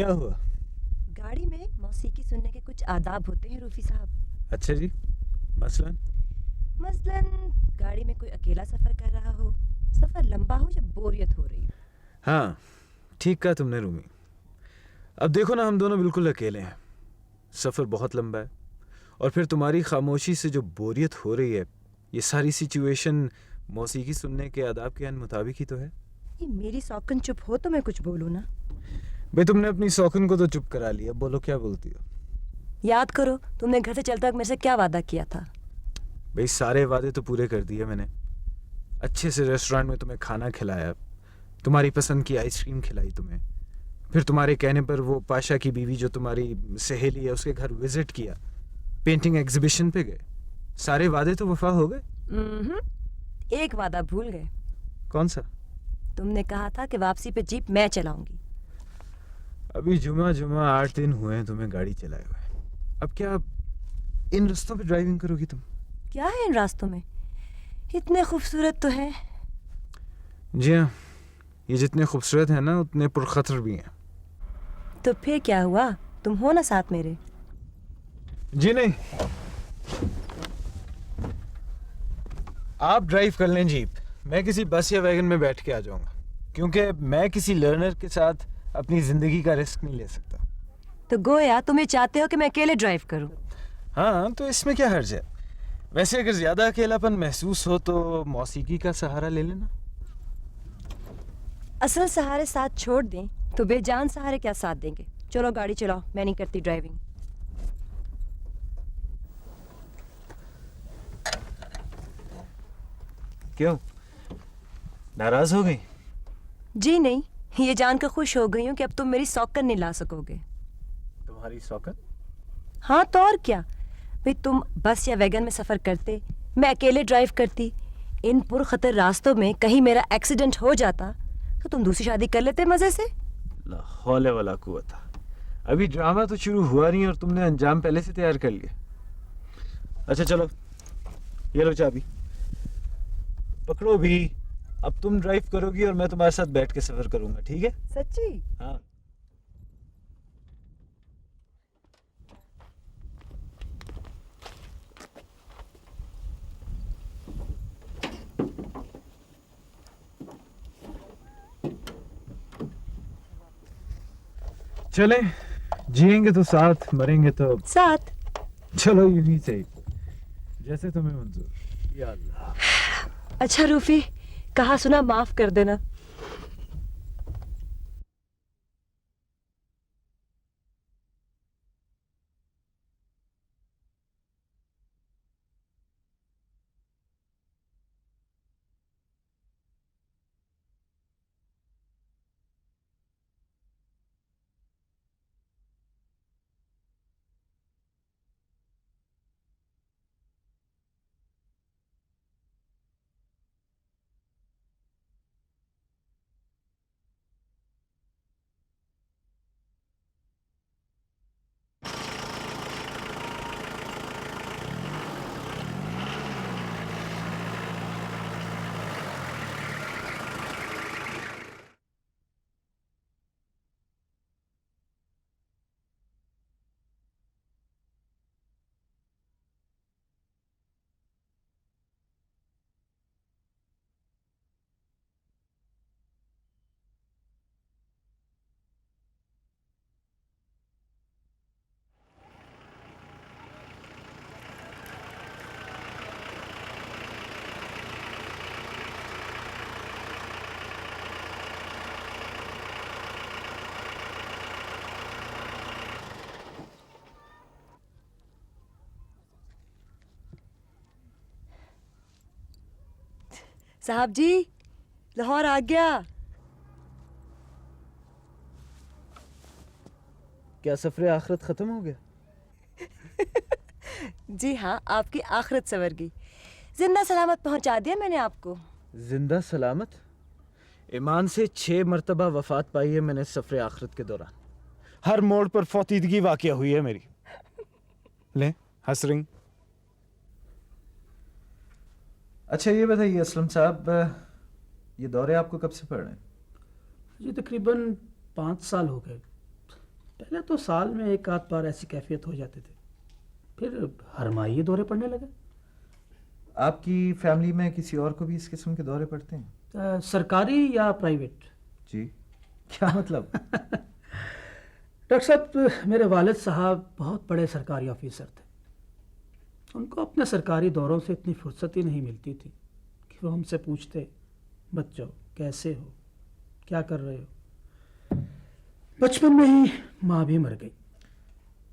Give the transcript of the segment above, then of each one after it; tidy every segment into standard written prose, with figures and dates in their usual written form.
क्या हुआ? गाड़ी में मौसीकी सुनने के कुछ आदाब होते हैं रूफी साहब। अच्छा जी, मसलन? मसलन गाड़ी में कोई अकेला सफर कर रहा हो, सफर लंबा हो या बोरियत हो रही हो। हाँ, ठीक कहा तुमने रूमी। अब देखो ना, हम दोनों बिल्कुल अकेले हैं, सफर बहुत लंबा है, और फिर तुम्हारी खामोशी से जो बोरियत हो रही है, ये सारी सिचुएशन मौसीकी सुनने के आदाब के मुताबिक ही तो है। ये मेरी सौकन चुप हो तो मैं कुछ बोलूँ ना। भाई तुमने अपनी सौकन को तो चुप करा लिया, बोलो क्या बोलती हो? याद करो, तुमने घर से चलते वक्त मेरे से क्या वादा किया था। भाई सारे वादे तो पूरे कर दिए मैंने। अच्छे से रेस्टोरेंट में तुम्हें खाना खिलाया, तुम्हारी पसंद की आइसक्रीम खिलाई तुम्हें, फिर तुम्हारे कहने पर वो पाशा की बीवी जो तुम्हारी सहेली है उसके घर विजिट किया, पेंटिंग एग्जीबिशन पे गए। सारे वादे तो वफा हो गए। एक वादा भूल गए। कौन सा? तुमने कहा था कि वापसी पे जीप मैं चलाऊंगी। अभी जुमा 8 दिन हुए हैं तुम्हें गाड़ी चलाए हुए। अब क्या इन रास्तों पे ड्राइविंग करोगी तुम? क्या है इन रास्तों में? इतने खूबसूरत तो है। जी हाँ, ये जितने खूबसूरत हैं ना उतने पुरखतर भी हैं। तो फिर क्या हुआ, तुम हो ना साथ मेरे? जी नहीं, आप ड्राइव कर लें जीप, मैं किसी बस या वैगन में बैठ के आ जाऊंगा, क्योंकि मैं किसी लर्नर के साथ अपनी जिंदगी का रिस्क नहीं ले सकता। तो गोया तुम ये चाहते हो कि मैं अकेले ड्राइव करूं? हाँ, तो इसमें क्या हर्ज है? वैसे अगर ज्यादा अकेलापन महसूस हो तो मौसीकी का सहारा ले लेना। असल सहारे साथ छोड़ दें तो बेजान सहारे क्या साथ देंगे। चलो गाड़ी चलाओ, मैं नहीं करती ड्राइविंग। क्यों, नाराज हो गई? जी नहीं, ये जानकर खुश हो गई हूँ कि अब तुम मेरी सौकन नहीं ला सकोगे। तुम्हारी सौकत? हाँ तो और क्या भाई, तुम बस या वैगन में सफर करते, मैं अकेले ड्राइव करती। इन पुरखतर रास्तों में कहीं मेरा एक्सीडेंट हो जाता तो तुम दूसरी शादी कर लेते मजे से। ला हौले वाला कुव्वत। अभी ड्रामा तो शुरू हुआ नहीं और तुमने अंजाम पहले से तैयार कर लिया। अच्छा चलो, ये लो चाबी, पकड़ो भी। अब तुम ड्राइव करोगी और मैं तुम्हारे साथ बैठ के सफर करूंगा, ठीक है? सच्ची? हाँ। चले, जिएंगे तो साथ, मरेंगे तो साथ। चलो यूं ही सही, जैसे तुम्हें मंजूर। या अल्लाह। अच्छा रूफी, कहा सुना माफ कर देना। साहब जी, लाहौर आ गया। क्या सफर आखिरत खत्म हो गया? जी हाँ, आपकी आखिरत सवर गई। जिंदा सलामत पहुंचा दिया मैंने आपको। जिंदा सलामत? ईमान से 6 मरतबा वफात पाई है मैंने सफर आखिरत के दौरान। हर मोड़ पर फौतीदगी वाक़या हुई है मेरी। ले, हंस रही। अच्छा ये बताइए असलम साहब, ये दौरे आपको कब से पड़ रहे हैं? जी तकरीबन 5 साल हो गए। पहले तो साल में एक आध बार ऐसी कैफियत हो जाते थे, फिर हर माह ये दौरे पड़ने लगे। आपकी फैमिली में किसी और को भी इस किस्म के दौरे पड़ते हैं? सरकारी या प्राइवेट? जी, क्या मतलब? डॉक्टर साहब, मेरे वालिद साहब बहुत बड़े सरकारी ऑफिसर थे। उनको अपने सरकारी दौरों से इतनी फुर्सत ही नहीं मिलती थी कि वो हमसे पूछते, बच्चों कैसे हो, क्या कर रहे हो। बचपन में ही माँ भी मर गई।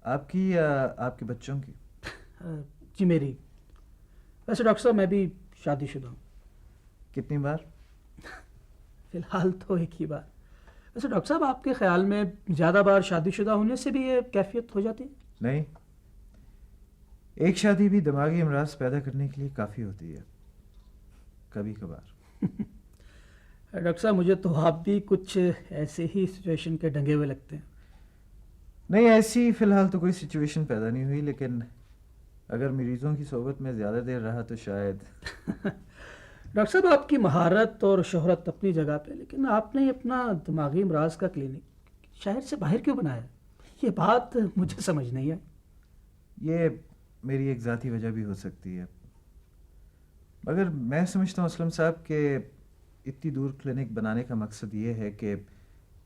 आपकी या आपके बच्चों की? जी मेरी। वैसे डॉक्टर साहब मैं भी शादीशुदा हूँ। कितनी बार? फिलहाल तो एक ही बार। वैसे डॉक्टर साहब, आपके ख्याल में ज़्यादा बार शादीशुदा होने से भी ये कैफियत हो जाती है? नहीं, एक शादी भी दिमागी अमराज पैदा करने के लिए काफ़ी होती है, कभी कभार। डॉक्टर साहब, मुझे तो आप भी कुछ ऐसे ही सिचुएशन के ढंगे हुए लगते हैं। नहीं, ऐसी फ़िलहाल तो कोई सिचुएशन पैदा नहीं हुई, लेकिन अगर मरीजों की सोबत में ज़्यादा देर रहा तो शायद। डॉक्टर साहब, आपकी महारत और शोहरत अपनी जगह पे, लेकिन आपने अपना दिमागी अमराज का क्लिनिक शहर से बाहर क्यों बनाया? ये बात मुझे समझ नहीं आई। ये मेरी एक ज़ाती वजह भी हो सकती है, मगर मैं समझता हूँ असलम साहब कि इतनी दूर क्लिनिक बनाने का मकसद ये है कि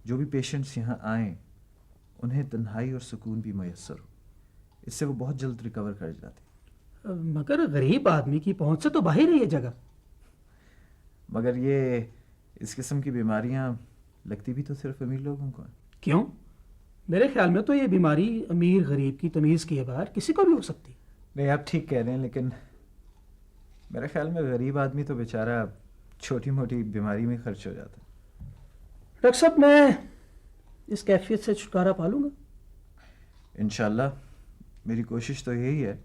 जो भी पेशेंट्स यहाँ आएँ उन्हें तन्हाई और सुकून भी मैसर हो। इससे वो बहुत जल्द रिकवर कर जाते। मगर गरीब आदमी की पहुंच से तो बाहर है ये जगह। मगर ये इस किस्म की बीमारियां लगती भी तो सिर्फ अमीर लोगों को हैं। क्यों? मेरे ख्याल में तो ये बीमारी अमीर गरीब की तमीज़ किए बगैर किसी को भी हो सकती। नहीं, आप ठीक कह रहे हैं, लेकिन मेरे ख्याल में गरीब आदमी तो बेचारा छोटी मोटी बीमारी में खर्च हो जाता है। डॉक्टर साहब, मैं इस कैफियत से छुटकारा पा लूँगा इंशाल्लाह। मेरी कोशिश तो यही है,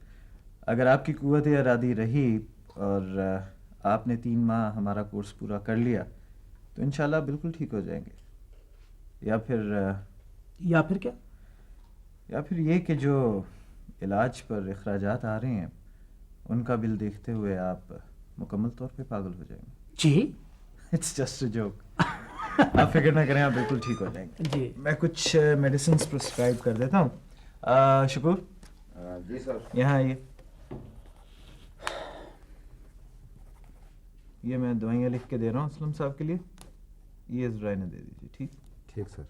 अगर आपकी कुव्वत इरादी रही और आपने 3 माह हमारा कोर्स पूरा कर लिया तो इंशाल्लाह बिल्कुल ठीक हो जाएंगे। या फिर क्या? या फिर ये कि जो इलाज पर अखराजात आ रहे हैं उनका बिल देखते हुए आप मुकम्मल तौर पे पागल हो जाएंगे। जी इट्स जस्ट अ जोक। आप फिक्र ना करें, आप बिल्कुल ठीक हो जाएंगे। जी। मैं कुछ मेडिसिन प्रिस्क्राइब कर देता हूँ। शुक्र जी सर। यहाँ आइए। ये मैं दवाइयाँ लिख के दे रहा हूँ असलम साहब के लिए, ये इज़राय ने दे दीजिए। ठीक ठीक सर।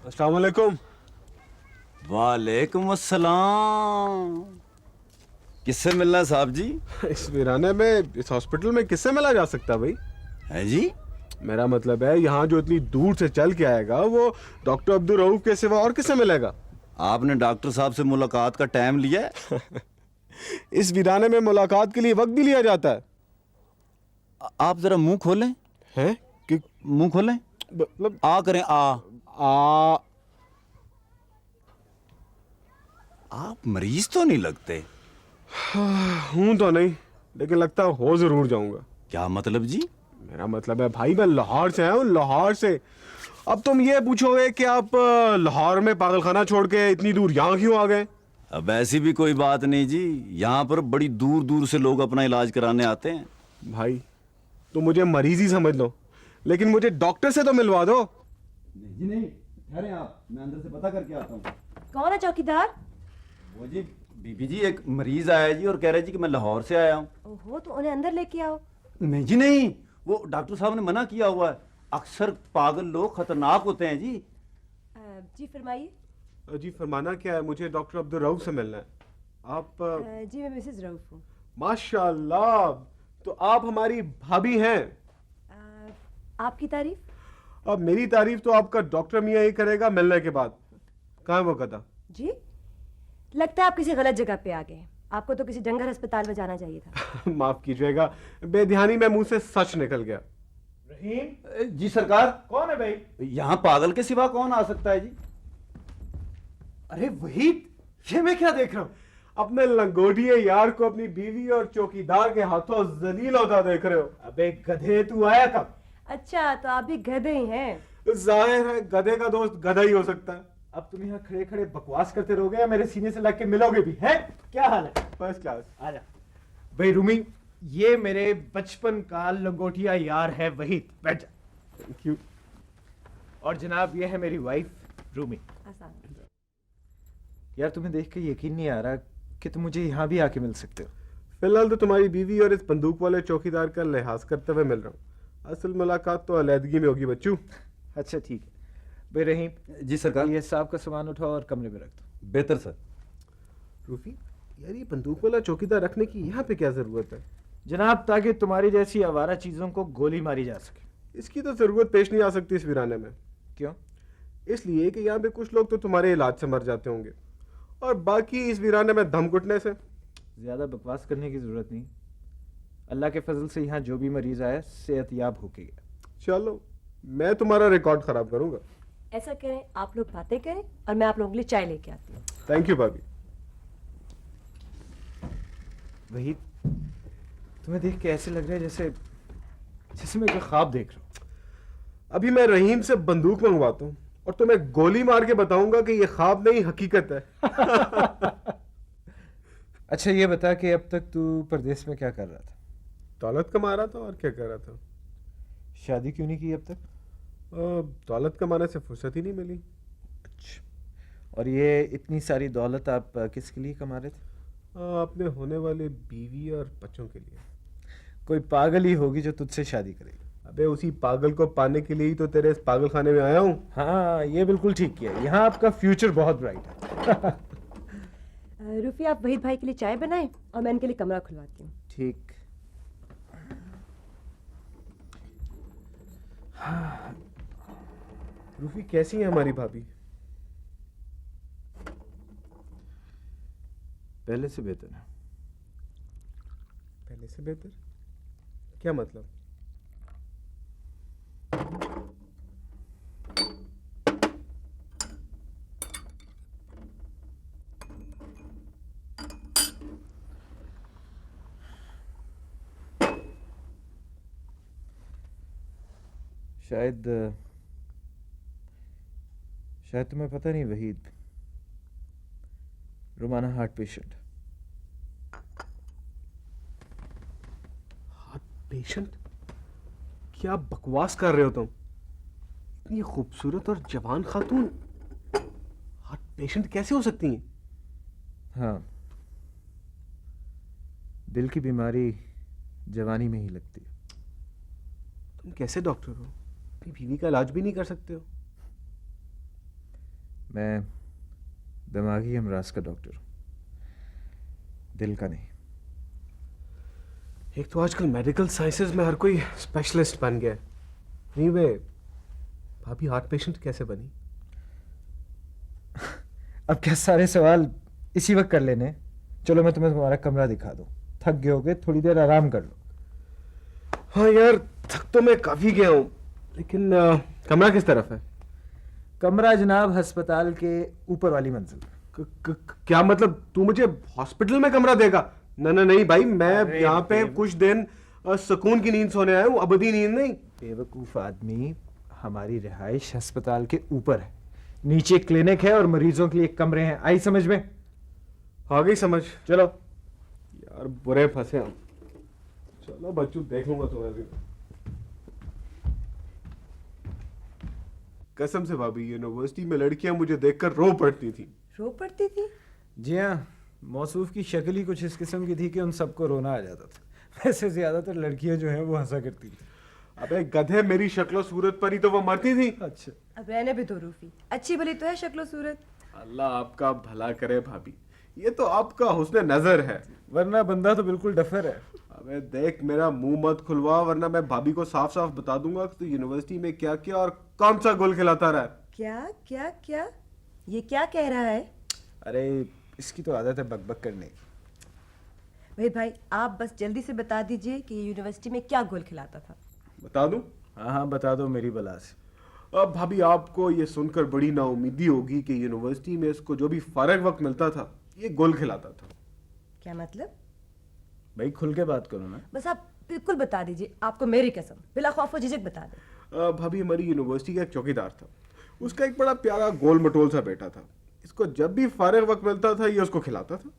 अस्सलाम वालेकुम। वालेकुम अस्सलाम। किससे मिलना है साहब जी? इस वीराने में, इस हॉस्पिटल में किससे मिला जा सकता भाई? है जी? मेरा मतलब है यहाँ जो इतनी दूर से चल के आएगा वो डॉक्टर अब्दुल रऊफ के सिवा और किससे मिलेगा? आपने डॉक्टर साहब से मुलाकात का टाइम लिया है? इस वीराने में मुलाकात के लिए वक्त भी लिया जाता है। आप जरा मुंह खोलें। हैं कि मुंह खोलें। मतलब आ करें, आ। आप मरीज तो नहीं लगते। हूँ तो नहीं, लेकिन लगता हो जरूर जाऊंगा। क्या मतलब जी? मेरा मतलब है भाई, मैं लाहौर से आया हूँ, लाहौर से। अब तुम ये पूछोगे कि आप लाहौर में पागलखाना छोड़ के इतनी दूर यहाँ क्यों आ गए? अब ऐसी भी कोई बात नहीं जी, यहाँ पर बड़ी दूर दूर से लोग अपना इलाज कराने आते हैं। भाई तुम मुझे मरीज ही समझ लो, लेकिन मुझे डॉक्टर से तो मिलवा दो। नहीं जी नहीं, ठहरे आप, मैं अंदर से पता करके आता हूँ। कौन है चौकीदार? वो जी बीबी जी, एक मरीज आया जी और कह रहे जी कि मैं लाहौर से आया हूँ। ओहो, तो उन्हें अंदर लेके आओ। नहीं जी नहीं, वो डॉक्टर साहब ने मना किया हुआ है। अक्सर पागल लोग खतरनाक होते हैं जी। जी फरमाइए। जी फरमाना क्या है? मुझे डॉक्टर अब्दुल रऊफ से मिलना है। आप जी मैं मिसेस रऊफ हूँ। माशाल्लाह, तो आप हमारी भाभी हैं। आपकी तारीफ? अब मेरी तारीफ तो आपका डॉक्टर मियाँ ही करेगा मिलने के बाद। कहाँ है वो गधा? जी लगता है आप किसी गलत जगह पे आ गए। आपको तो किसी जंगल अस्पताल में जाना चाहिए था। माफ कीजिएगा, बेध्यानी में मुंह से सच निकल गया। रहीम, जी सरकार। कौन है भाई? यहाँ पागल के सिवा कौन आ सकता है जी? अरे वहीद, ये मैं क्या देख रहा हूँ? अपने लंगोटिए यार को अपनी बीवी और चौकीदार के हाथों जलील होता देख रहे हो। अबे गधे, तू आया कब? अच्छा, तो आप भी गधे ही हैं। जाहिर है गधे का दोस्त गधा ही हो सकता है। अब तुम यहाँ खड़े खड़े बकवास करते रहोगे या मेरे सीने से लग के मिलोगे भी? है क्या हाल है? First class. आजा भाई। रूमी, ये मेरे बचपन का लंगोटिया यार है वहीद। बैठ जा। Thank you. और जनाब, ये है मेरी वाइफ रूमी। यार तुम्हें देख के यकीन नहीं आ रहा कि तुम मुझे यहाँ भी आके मिल सकते हो। फिलहाल तो तुम्हारी बीवी और इस बंदूक वाले चौकीदार का लिहाज करते हुए मिल रहा हूँ। असल मुलाकात तो अलहदगी में होगी बच्चू। अच्छा ठीक है। भाई रहीम, जी सरकार। ये साहब का सामान उठाओ और कमरे में रख दो। बेहतर सर। रूफी, यार ये बंदूक वाला चौकीदार रखने की यहाँ पे क्या जरूरत है? जनाब, ताकि तुम्हारी जैसी आवारा चीजों को गोली मारी जा सके। इसकी तो जरूरत पेश नहीं आ सकती इस वीराने में। क्यों? इसलिए कि यहाँ पे कुछ लोग तो तुम्हारे इलाज से मर जाते होंगे और बाकी इस वीराने में दम घुटने से। ज्यादा बकवास करने की जरूरत नहीं। अल्लाह के फजल से यहाँ जो भी मरीज आया सेहतयाब होके गया। चलो, मैं तुम्हारा रिकॉर्ड खराब करूंगा। ऐसा करें, आप लोग बातें करें और मैं आप लोगों के लिए चाय लेके आती हूँ। थैंक यू भाभी। वही, तुम्हें देख के ऐसे लग रहा है जैसे जैसे मैं कोई ख्वाब देख रहा हूँ। अभी मैं रहीम से बंदूक मंगवाता हूँ और तुम्हें गोली मार के बताऊंगा कि ये ख्वाब नहीं हकीकत है। अच्छा ये बता कि अब तक तू परदेश में क्या कर रहा था? दौलत कमा रहा था और क्या कर रहा था। शादी क्यों नहीं की अब तक? दौलत कमाने से फुर्सत ही नहीं मिली। अच्छा, और ये इतनी सारी दौलत आप किसके लिए कमा रहे थे? अपने होने वाले बीवी और बच्चों के लिए। कोई पागल ही होगी जो तुझसे शादी करेगी। अबे उसी पागल को पाने के लिए ही तो तेरे इस पागल खाने में आया हूँ। हाँ, ये बिल्कुल ठीक किया। यहाँ आपका फ्यूचर बहुत ब्राइट है। रूफी, आप वहीद भाई के लिए चाय बनाएं और मैं इनके लिए कमरा खुलवाती हूँ। ठीक। रूफी, कैसी है हमारी भाभी? पहले से बेहतर है। पहले से बेहतर? क्या मतलब? शायद शायद तुम्हें पता नहीं Waheed, Romana heart patient. Heart patient? क्या बकवास कर रहे हो तुम? इतनी खूबसूरत और जवान खातून हार्ट पेशेंट कैसे हो सकती हैं? हाँ, दिल की बीमारी जवानी में ही लगती है। तुम कैसे डॉक्टर हो? अपनी बीवी का इलाज भी नहीं कर सकते हो? मैं दिमागी अमराज का डॉक्टर हूँ, दिल का नहीं। एक तो आजकल मेडिकल साइंसेज में हर कोई स्पेशलिस्ट बन गया है। नहीं वे भाभी हार्ट पेशेंट कैसे बनी? अब क्या सारे सवाल इसी वक्त कर लेने? चलो मैं तुम्हें तुम्हारा कमरा दिखा दूँ। थक गए होगे, थोड़ी देर आराम कर लो। हाँ यार, थक तो मैं काफी गया हूँ, लेकिन कमरा किस तरफ है? कमरा जनाब अस्पताल के ऊपर वाली मंजिल में। क्या मतलब तू मुझे हॉस्पिटल में कमरा देगा? नहीं भाई, मैं यहाँ पे कुछ दिन सुकून की नींद सोने आया हूँ, अबदी नींद नहीं। बेवकूफ आदमी, हमारी रिहाइश अस्पताल के ऊपर है, नीचे क्लिनिक है और मरीजों के लिए कमरे हैं। आई समझ में? आ गई समझ। चलो। यार बुरे फंसे हम। चलो बच्चू, देख लूंगा तुम्हें भी। कसम से भाभी, यूनिवर्सिटी में लड़कियां मुझे देखकर रो पड़ती थी। रो पड़ती थी? जी हाँ, मौसूफ की शक्ल ही कुछ इस किस्म की थी कि उन सबको रोना आ जाता था। वैसे ज्यादातर लड़कियां जो हैं वो हंसा करती थी। अबे गधे, मेरी शक्ल सूरत पर ही तो वो मरती थी। अच्छा, अब रहने भी दो रूफी, अच्छी भली तो है शक्लो सूरत। अल्लाह आपका भला करे भाभी, ये तो आपका हुस्न नजर है, वरना बंदा तो बिल्कुल डफर है। अबे देख, मेरा मुंह मत खुलवा, वरना मैं भाभी को साफ साफ बता दूंगा कि तू यूनिवर्सिटी में क्या क्या और कौन सा गोल खिलाता रहा है। क्या क्या क्या? ये क्या कह रहा है? अरे इसकी तो आदत है बकबक करने की। वहीद भाई, आप बस जल्दी से बता दीजिए कि ये यूनिवर्सिटी में क्या गोल खिलाता था। बता दूं? हाँ हाँ बता दो मेरी बला से। अब भाभी आपको ये सुनकर बड़ी नाउमीदी होगी कि यूनिवर्सिटी में इसको जो भी फारग वक्त मिलता था ये गोल खिलाता था। क्या मतलब? भाई खुल के बात करो ना। बस आप बिल्कुल बता दीजिए, आपको मेरी कसम, बिला खौफ व झिझक बता दें। भाभी हमारी यूनिवर्सिटी का एक चौकीदार था, उसका एक बड़ा प्यारा गोल मटोल सा बेटा था। इसको जब भी फारग वक्त मिलता था ये उसको खिलाता था।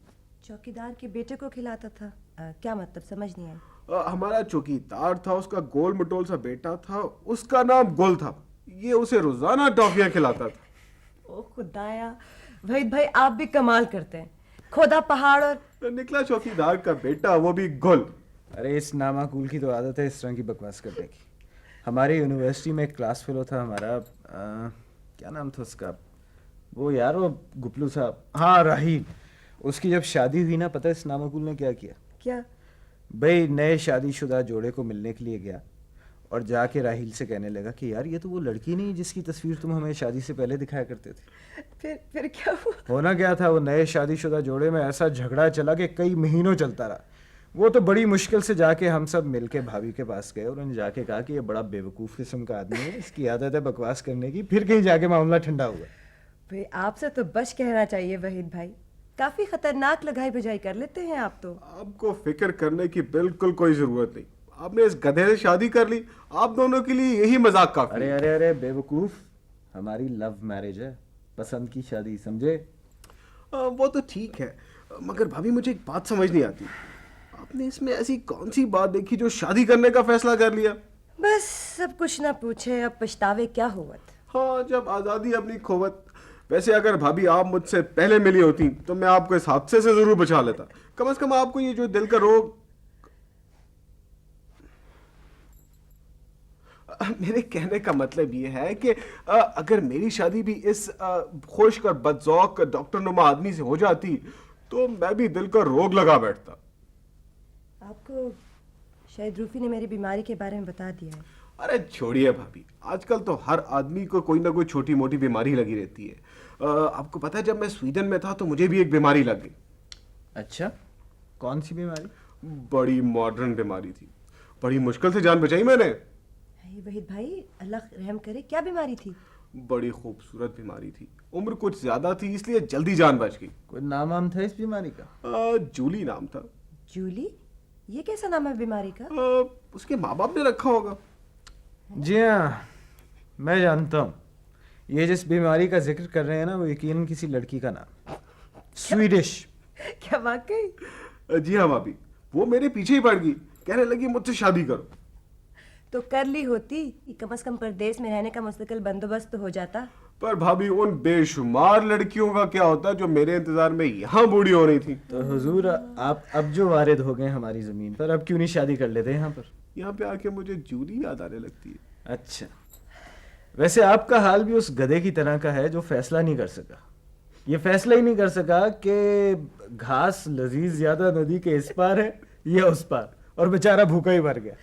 चौकीदार के बेटे को खिलाता था? क्या मतलब, समझ नहीं आई। हमारा चौकीदार था, उसका गोल मटोल सा बेटा था, उसका नाम गोल था। ये उसे रोजाना टॉफियां खिलाता था। ओ खुदाया, वहीद भाई आप भी कमाल करते हैं। खोदा पहाड़ और निकला चौकीदार का बेटा, वो भी गोल। अरे इस नामाकूल की तो आदत है इस तरह की बकवास करने की। हमारी यूनिवर्सिटी में एक क्लास फेलो था हमारा, क्या नाम था उसका, वो यार वो गुपलू साहब, हाँ राहील। उसकी जब शादी हुई ना, पता है इस नामाकूल ने क्या किया? क्या? भाई नए शादीशुदा जोड़े को मिलने के लिए गया और जाके राहील से कहने लगा कि यार ये तो वो लड़की नहीं जिसकी तस्वीर तुम हमें शादी से पहले दिखाया करते थे। फिर क्या हुआ? होना क्या था, वो नए शादीशुदा जोड़े में ऐसा झगड़ा चला कि कई महीनों चलता रहा। वो तो बड़ी मुश्किल से जाके हम सब मिलके भाभी के पास गए और उन्होंने जाके कहा कि ये बड़ा बेवकूफ़ किस्म का आदमी है, इसकी आदत है बकवास करने की। फिर कहीं जाके मामला ठंडा हुआ। भाई आपसे तो बच कहना चाहिए वहीद भाई, काफी खतरनाक लगाई बुझाई कर लेते हैं आप तो। आपको फिक्र करने की बिल्कुल कोई जरूरत नहीं, आपने इस गधे से शादी कर ली, आप दोनों के लिए यही मजाक काफी अरे है। अरे अरे बेवकूफ़, हमारी लव मैरिज है, पसंद की शादी, समझे? वो तो ठीक है, मगर भाभी मुझे एक बात समझ नहीं आती, आपने इसमें ऐसी कौन सी बात देखी जो शादी करने का फैसला कर लिया? बस सब कुछ ना पूछे, अब पछतावे क्या होवत। हाँ, जब आजादी अपनी खोवत। वैसे अगर भाभी आप मुझसे पहले मिली होती तो मैं आपको इस हादसे से जरूर बचा लेता। कम से कम आपको ये जो दिल का रोग, मेरे कहने का मतलब ये है कि अगर मेरी शादी भी इस खुश्क और बदजौक डॉक्टर नुमा आदमी से हो जाती तो मैं भी दिल का रोग लगा बैठता। आपको शायद रूफी ने मेरी बीमारी के बारे में बता दिया है। अरे छोड़िए भाभी, आजकल तो हर आदमी को कोई ना कोई छोटी मोटी बीमारी लगी रहती है। आपको पता है जब मैं स्वीडन में था तो मुझे भी एक बीमारी लग गई। अच्छा, कौन सी बीमारी? बड़ी मॉडर्न बीमारी थी, बड़ी मुश्किल से जान बचाई मैंने। वहीद भाई अल्लाह रहम करे, क्या बीमारी थी? बड़ी खूबसूरत बीमारी थी, उम्र कुछ ज्यादा थी इसलिए जल्दी जान बच गई। कोई नाम वाम था इस बीमारी का? जूली नाम था। जूली? ये कैसा नाम है बीमारी का? उसके माँ बाप ने रखा होगा। जी हाँ, मैं जानता हूँ। ये जिस बीमारी का जिक्र कर रहे हैं ना, वो यकीनन किसी लड़की का नाम, स्वीडिश। क्या वाकई? जी हाँ भाभी, वो मेरे पीछे ही पड़ गई, कहने लगी मुझसे शादी करो। तो कर ली होती, कम से कम परदेश में रहने का मुस्तकिल बंदोबस्त तो हो जाता। पर भाभी उन बेशुमार लड़कियों का क्या होता जो मेरे इंतजार में यहाँ बूढ़ी हो रही थी। तो हुजूर आप अब जो वारिद हो गए हमारी ज़मीन पर, अब क्यों नहीं शादी कर लेते यहाँ पर? यहाँ पे आके मुझे जूली याद आने लगती है। अच्छा, वैसे आपका हाल भी उस गधे की तरह का है जो फैसला नहीं कर सका। ये फैसला ही नहीं कर सका कि घास लजीज ज्यादा नदी के इस पार है या उस पार, और बेचारा भूखा ही मर गया।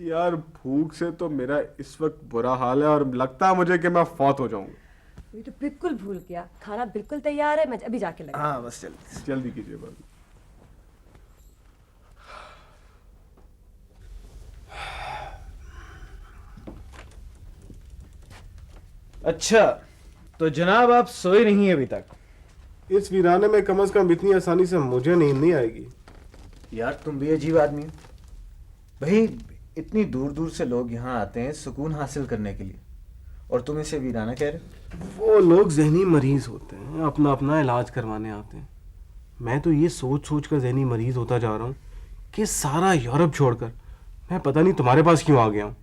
यार भूख से तो मेरा इस वक्त बुरा हाल है और लगता है मुझे कि मैं फौत हो जाऊंगा। ये तो बिल्कुल भूल गया, खाना बिल्कुल तैयार है, मैं अभी जाके लगा। हाँ बस जल्दी। जल्दी कीजिए भाभी। अच्छा, तो जनाब आप सोए नहीं अभी तक? इस वीराने में कम से कम इतनी आसानी से मुझे नींद नहीं आएगी। यार तुम भी अजीब आदमी हो भाई, इतनी दूर दूर से लोग यहाँ आते हैं सुकून हासिल करने के लिए, और तुम इसे वीराना कह रहे हो? वो लोग जहनी मरीज होते हैं, अपना अपना इलाज करवाने आते हैं। मैं तो ये सोच सोच कर जहनी मरीज होता जा रहा हूँ कि सारा यूरोप छोड़कर मैं पता नहीं तुम्हारे पास क्यों आ गया हूँ।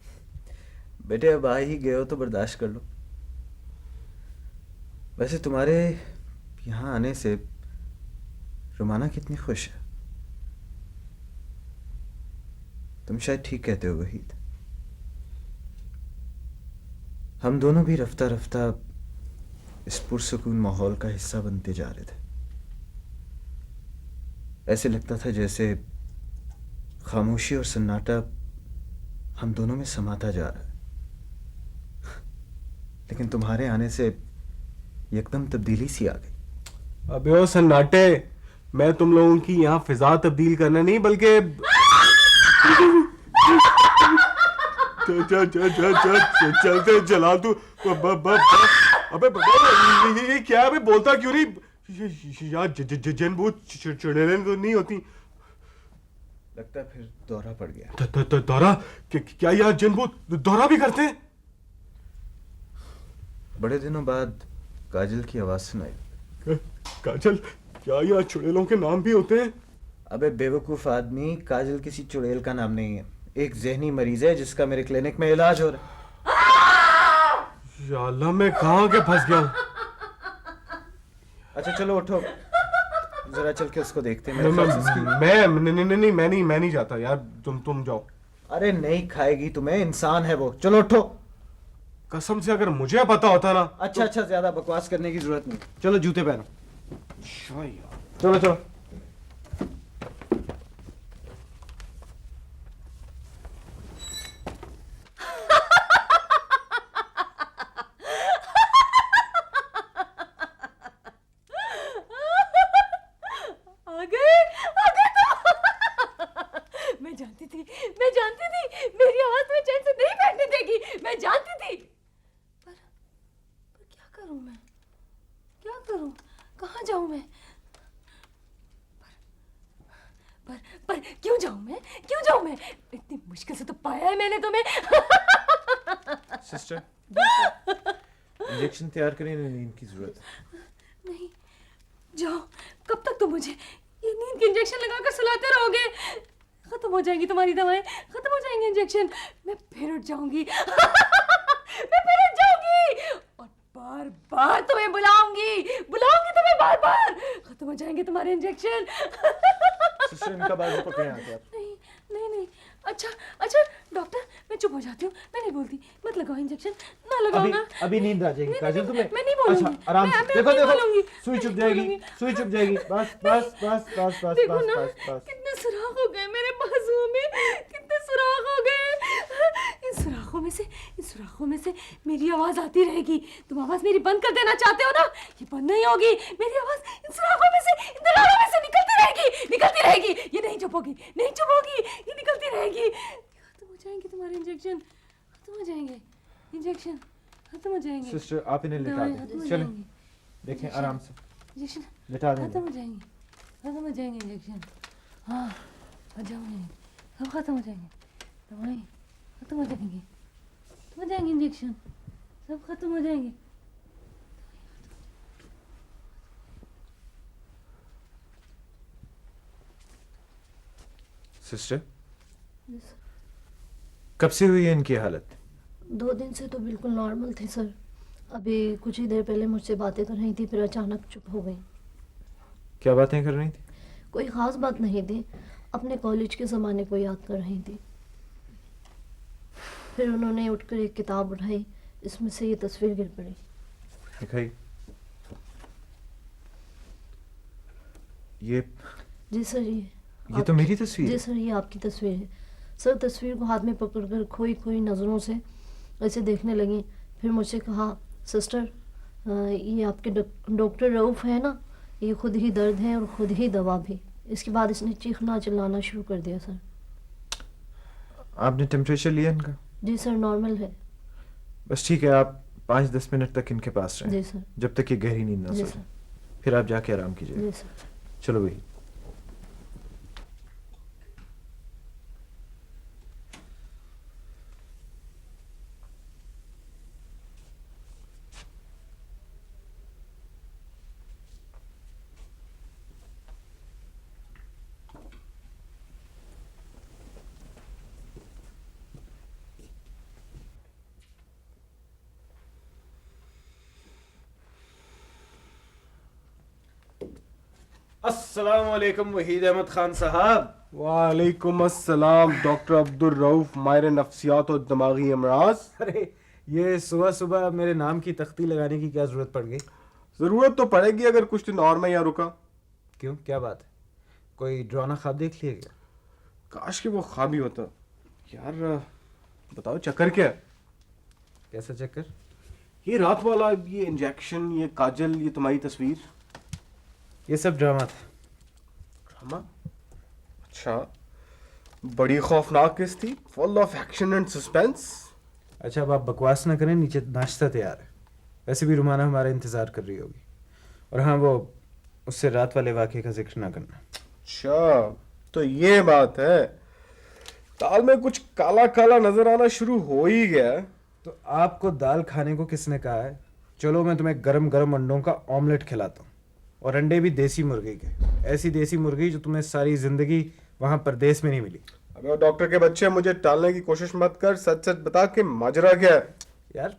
बेटे अब आ ही गए हो तो बर्दाश्त कर लो। वैसे तुम्हारे यहाँ आने से रुमाना कितनी खुश है। तुम शायद ठीक कहते हो वहीद, हम दोनों भी रफ्ता रफ्ता इस पुरसुकून माहौल का हिस्सा बनते जा रहे थे। ऐसे लगता था जैसे खामोशी और सन्नाटा हम दोनों में समाता जा रहा है। लेकिन तुम्हारे आने से एकदम तब्दीली सी आ गई। अबे ओ सन्नाटे, मैं तुम लोगों की यहाँ फिजा तब्दील करना नहीं बल्कि चलते जला तू अबे ये क्या है? बोलता क्यों नहीं? यार जन भूत चुड़ैलें तो नहीं होती। लगता है फिर दौरा पड़ गया। दौरा? क्या यार जन भूत दौरा भी करते हैं? बड़े दिनों बाद काजल की आवाज सुनाई। काजल? क्या यार चुड़ैलों के नाम भी होते हैं? अबे बेवकूफ आदमी, काजल किसी चुड़ैल का नाम नहीं है, एक जहनी मरीज है जिसका मेरे क्लिनिक में इलाज हो रहा है। या अल्लाह, मैं कहाँ के फंस गया हूँ? अच्छा चलो उठो, जरा चल के उसको देखते हैं। मेरे ख्याल से इसकी- मैं नहीं जाता यार, तुम जाओ। अरे नहीं खाएगी तुम्हें, इंसान है वो। चलो उठो। कसम से अगर मुझे पता होता ना। अच्छा ज्यादा बकवास करने की जरूरत नहीं, चलो जूते पहनो। यार चलो चलो। आ गए तुम। मैं जानती थी मेरी आवाज में चैन से नहीं बैठने देगी, मैं जानती थी। पर क्या करूं मैं, क्या करूं, कहाँ जाऊं मैं? पर क्यों जाऊं मैं? इतनी मुश्किल से तो पाया है मैंने तुम्हें। सिस्टर, इंजेक्शन तैयार करें, नींद की जरूरत है। नहीं, जाओ। कब तक तुम मुझे ये नींद के इंजेक्शन लगाकर सुलाते रहोगे? खत्म हो जाएंगी तुम्हारी दवाएं, खत्म हो जाएंगे इंजेक्शन, मैं फिर उठ जाऊंगी। मैं फिर उठ जाऊंगी और बार बार तुम्हें बुलाऊंगी तुम्हें बार बार। खत्म हो जाएंगे तुम्हारे इंजेक्शन। सिस्टर, इनका बाजू पकड़े आके आप। नहीं। अच्छा डॉक्टर, मैं चुप हो जाती हूँ, मैं नहीं बोलती। मत लगाओ इंजेक्शन, ना लगाओ ना। अभी नींद आ जाएगी काजल तुम्हें। मैं नहीं बोलूंगी। अच्छा आराम से, मैं देखो नहीं बोलूंगी। सुई चुप मैं जाएगी, बोलूंगी। सुई चुप जाएगी। बस देखो ना, बस। कितने सुराख हो गए मेरे बाजुओं में, कितने सुराख हो गए। इन सुराखों में से मेरी आवाज आती रहेगी। तुम आवाज मेरी बंद कर देना चाहते हो ना? ये बंद नहीं होगी। मेरी आवाज इन सुराखों में से, इन दरारों में से निकलती रहेगी। ये नहीं चुप होगी, ये निकलती रहेगी। खत्म हो जाएंगे तुम्हारे इंजेक्शन, खत्म हो जाएंगे इंजेक्शन, खत्म हो जाएंगे। सिस्टर, आप इन्हें लिटा दवाएं खत्म दें, हो चलें, जाएंगी। देखें आराम से इंजेक्शन लिटा दें। खत्म हो जाएंगे इंजेक्शन। हाँ, आ जाओ, सब खत्म हो जाएंगे, दवाएं खत्म हो जाएंगी, इंजेक्शन सब खत्म हो जाएंगे। सिस्टर, कब से हुई है इनकी हालत? 2 दिन से तो बिल्कुल नॉर्मल थी सर। अभी कुछ ही देर पहले मुझसे बातें कर रही थी, फिर अचानक चुप हो गई। क्या बातें कर रही थी? कोई ख़ास बात नहीं थी, अपने कॉलेज के ज़माने को याद कर रही थी। फिर उन्होंने उठकर एक किताब उठाई, इसमें से ये तस्वीर गिर पड़ी। दिखाई। ये जी सर, ये तो मेरी तस्वीर जी है। सर, ये आपकी तस्वीर है सर। तस्वीर को हाथ में पकड़कर खोई खोई नज़रों से ऐसे देखने लगी। फिर मुझसे कहा, सिस्टर ये आपके डॉक्टर रऊफ़ है ना, ये खुद ही दर्द है और खुद ही दवा भी। इसके बाद इसने चीखना चिल्लाना शुरू कर दिया सर। आपने टेम्परेचर लिया इनका? जी सर, नॉर्मल है। बस ठीक है, आप 5-10 मिनट तक इनके पास रहें, जी सर। जब तक ये गहरी नींद ना जी सो सर। जाए। फिर आप जाके आराम कीजिए। जी सर। चलो भाई। अस्सलाम वालेकुम वहीद अहमद खान साहब। वालेकुम अस्सलाम डॉक्टर अब्दुल रऊफ, माहिर नफ्सियात और दिमागी अमराज। अरे ये सुबह सुबह मेरे नाम की तख्ती लगाने की क्या जरूरत पड़ गई? जरूरत तो पड़ेगी अगर कुछ दिन और मैं यहाँ रुका। क्यों, क्या बात है? कोई डरावना ख्वाब देख लिया क्या? काश कि वो ख्वाब ही होता। यार बताओ चक्कर क्या है? कैसा चक्कर? ये रात वाला, ये इंजेक्शन, ये काजल, ये तुम्हारी तस्वीर। ये सब ड्रामा था। ड्रामा? अच्छा, बड़ी खौफनाक केस थी, full of action and suspense. अच्छा अब आप बकवास ना करें, नीचे नाश्ता तैयार है। वैसे भी रुमाना हमारा इंतज़ार कर रही होगी। और हाँ, वो उससे रात वाले वाक़े का जिक्र ना करना। अच्छा तो ये बात है, दाल में कुछ काला काला नजर आना शुरू हो ही गया है। तो आपको दाल खाने को किसने कहा है? चलो मैं तुम्हें गरम गरम अंडों का ऑमलेट खिलाता हूँ, और अंडे भी देसी मुर्गी के, ऐसी देसी मुर्गी जो तुम्हें सारी जिंदगी वहां परदेश में नहीं मिली। अबे वो डॉक्टर के बच्चे, मुझे टालने की कोशिश मत कर, सच सच बता कि माजरा क्या है। यार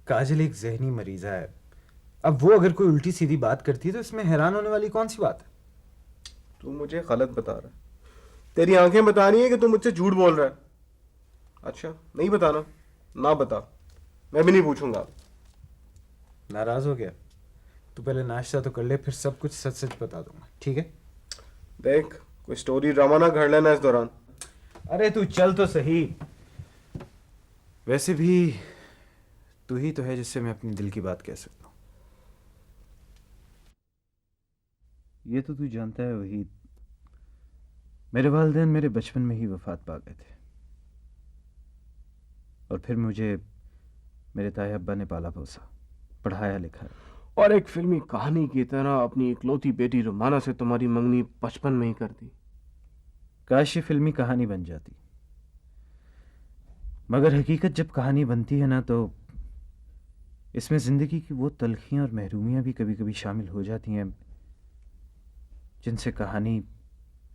काजल एक जहनी मरीजा है, अब वो अगर कोई उल्टी सीधी बात करती है तो इसमें हैरान होने वाली कौन सी बात है? तू मुझे गलत बता रहा है, तेरी आंखें बता रही है कि तू मुझसे झूठ बोल रहा है। अच्छा नहीं बताना, ना बता, मैं भी नहीं पूछूंगा। नाराज हो गया? तू पहले नाश्ता तो कर ले, फिर सब कुछ सच सच बता दूंगा, ठीक है? देख कोई स्टोरी ड्रामा ना घर लेना इस दौरान। अरे तू चल तो सही। वैसे भी तू ही तो है जिससे मैं अपनी दिल की बात कह सकता हूँ। ये तो तू जानता है वहीद, मेरे वालिदैन मेरे बचपन में ही वफात पा गए थे, और फिर मुझे मेरे ताए अब्बा ने पाला पोसा, पढ़ाया लिखाया। और एक फिल्मी कहानी की तरह अपनी इकलौती बेटी रुमाना से तुम्हारी मंगनी बचपन में ही कर दी। काश ये फिल्मी कहानी बन जाती, मगर हकीकत जब कहानी बनती है ना, तो इसमें जिंदगी की वो तलखियां और महरूमियां भी कभी कभी शामिल हो जाती हैं जिनसे कहानी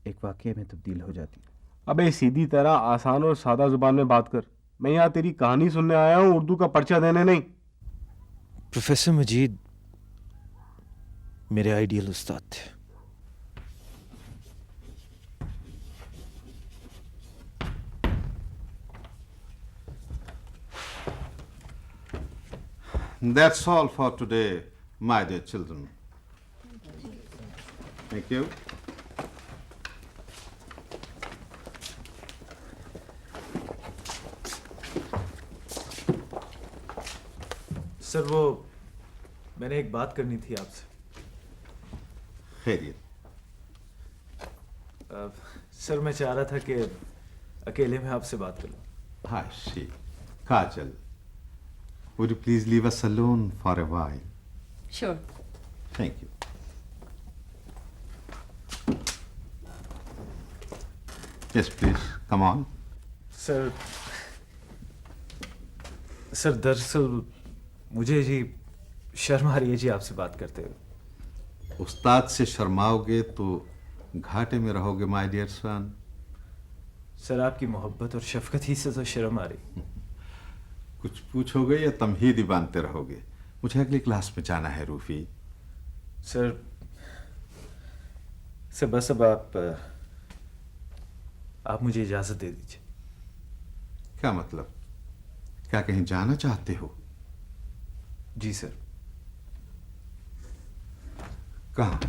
एक वाकये में तब्दील हो जाती है। अबे सीधी तरह आसान और सादा जुबान में बात कर, मैं यहाँ तेरी कहानी सुनने आया हूँ, उर्दू का पर्चा देने नहीं। प्रोफेसर मजीद मेरे आइडियल उस्ताद थे। That's all for today, my dear children. Thank you. Sir वो मैंने एक बात करनी थी आपसे। खैरियत? सर मैं चाह रहा था कि अकेले में आपसे बात कर लूं। Hi, she. Kajal, would you please leave us alone for a while? Sure. Thank you. Yes, please. Come on. Sir दरअसल मुझे जी शर्म आ रही है जी आपसे बात करते हुए। उस्ताद से शर्माओगे तो घाटे में रहोगे, माय डियर सन। सर आपकी मोहब्बत और शफकत ही से तो शर्म आ रही। कुछ पूछोगे या तमहीदी बांधते रहोगे? मुझे अगली क्लास में जाना है रूफी। सर बस अब आप मुझे इजाजत दे दीजिए। क्या मतलब? क्या कहीं जाना चाहते हो? जी सर। कहाँ?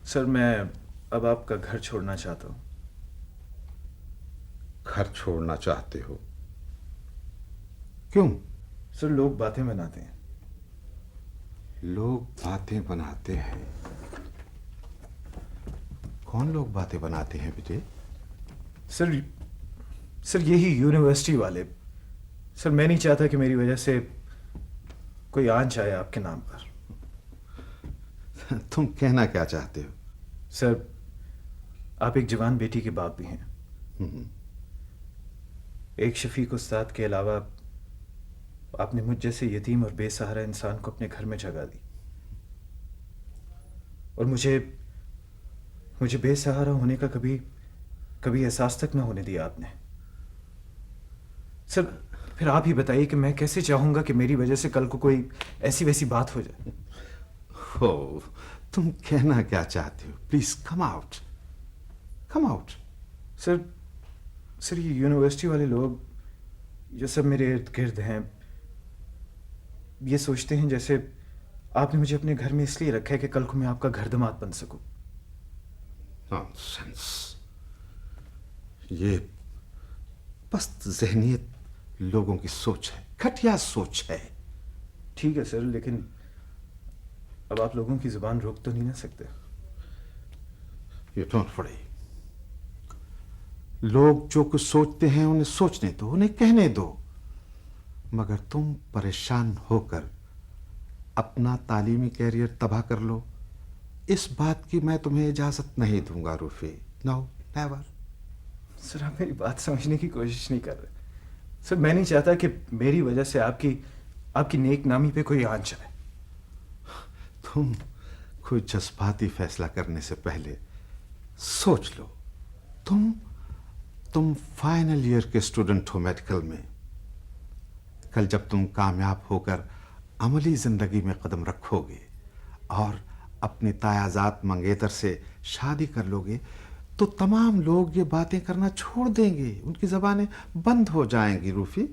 सर मैं अब आपका घर छोड़ना चाहता हूँ। घर छोड़ना चाहते हो? क्यों? सर लोग बातें बनाते हैं। लोग बातें बनाते हैं? कौन लोग बातें बनाते हैं बेटे? सर यही यूनिवर्सिटी वाले। सर मैं नहीं चाहता कि मेरी वजह से कोई आंच आए आपके नाम पर। तुम कहना क्या चाहते हो? सर आप एक जवान बेटी के बाप भी हैं। एक शफीक उस्ताद के अलावा आपने मुझ जैसे यतीम और बेसहारा इंसान को अपने घर में जगह दी, और मुझे बेसहारा होने का कभी एहसास तक ना होने दिया आपने। सर फिर आप ही बताइए कि मैं कैसे चाहूंगा कि मेरी वजह से कल को कोई ऐसी वैसी बात हो जाए। हो, तुम कहना क्या चाहते हो? Please come out, come out. Sir ये यूनिवर्सिटी वाले लोग जो सब मेरे इर्द गिर्द हैं, ये सोचते हैं जैसे आपने मुझे अपने घर में इसलिए रखा है कि कल को मैं आपका घर दामाद बन सकूं। नॉनसेंस। ये पस्त ज़हनियत लोगों की सोच है, घटिया सोच है। ठीक है सर, अब आप लोगों की जुबान रोक तो नहीं ना सकते। You don't worry. लोग जो कुछ सोचते हैं उन्हें सोचने दो, उन्हें कहने दो, मगर तुम परेशान होकर अपना तालीमी कैरियर तबाह कर लो, इस बात की मैं तुम्हें इजाजत नहीं दूंगा रूफी। No never. सर आप मेरी बात समझने की कोशिश नहीं कर रहे। सर मैं नहीं चाहता कि मेरी वजह से आपकी नेक नामी पे कोई आंच आए। तुम कोई जज्बाती फैसला करने से पहले सोच लो। तुम फाइनल ईयर के स्टूडेंट हो मेडिकल में। कल जब तुम कामयाब होकर अमली जिंदगी में कदम रखोगे और अपनी तायाजात मंगेतर से शादी कर लोगे तो तमाम लोग ये बातें करना छोड़ देंगे, उनकी जबानें बंद हो जाएंगी रूफी।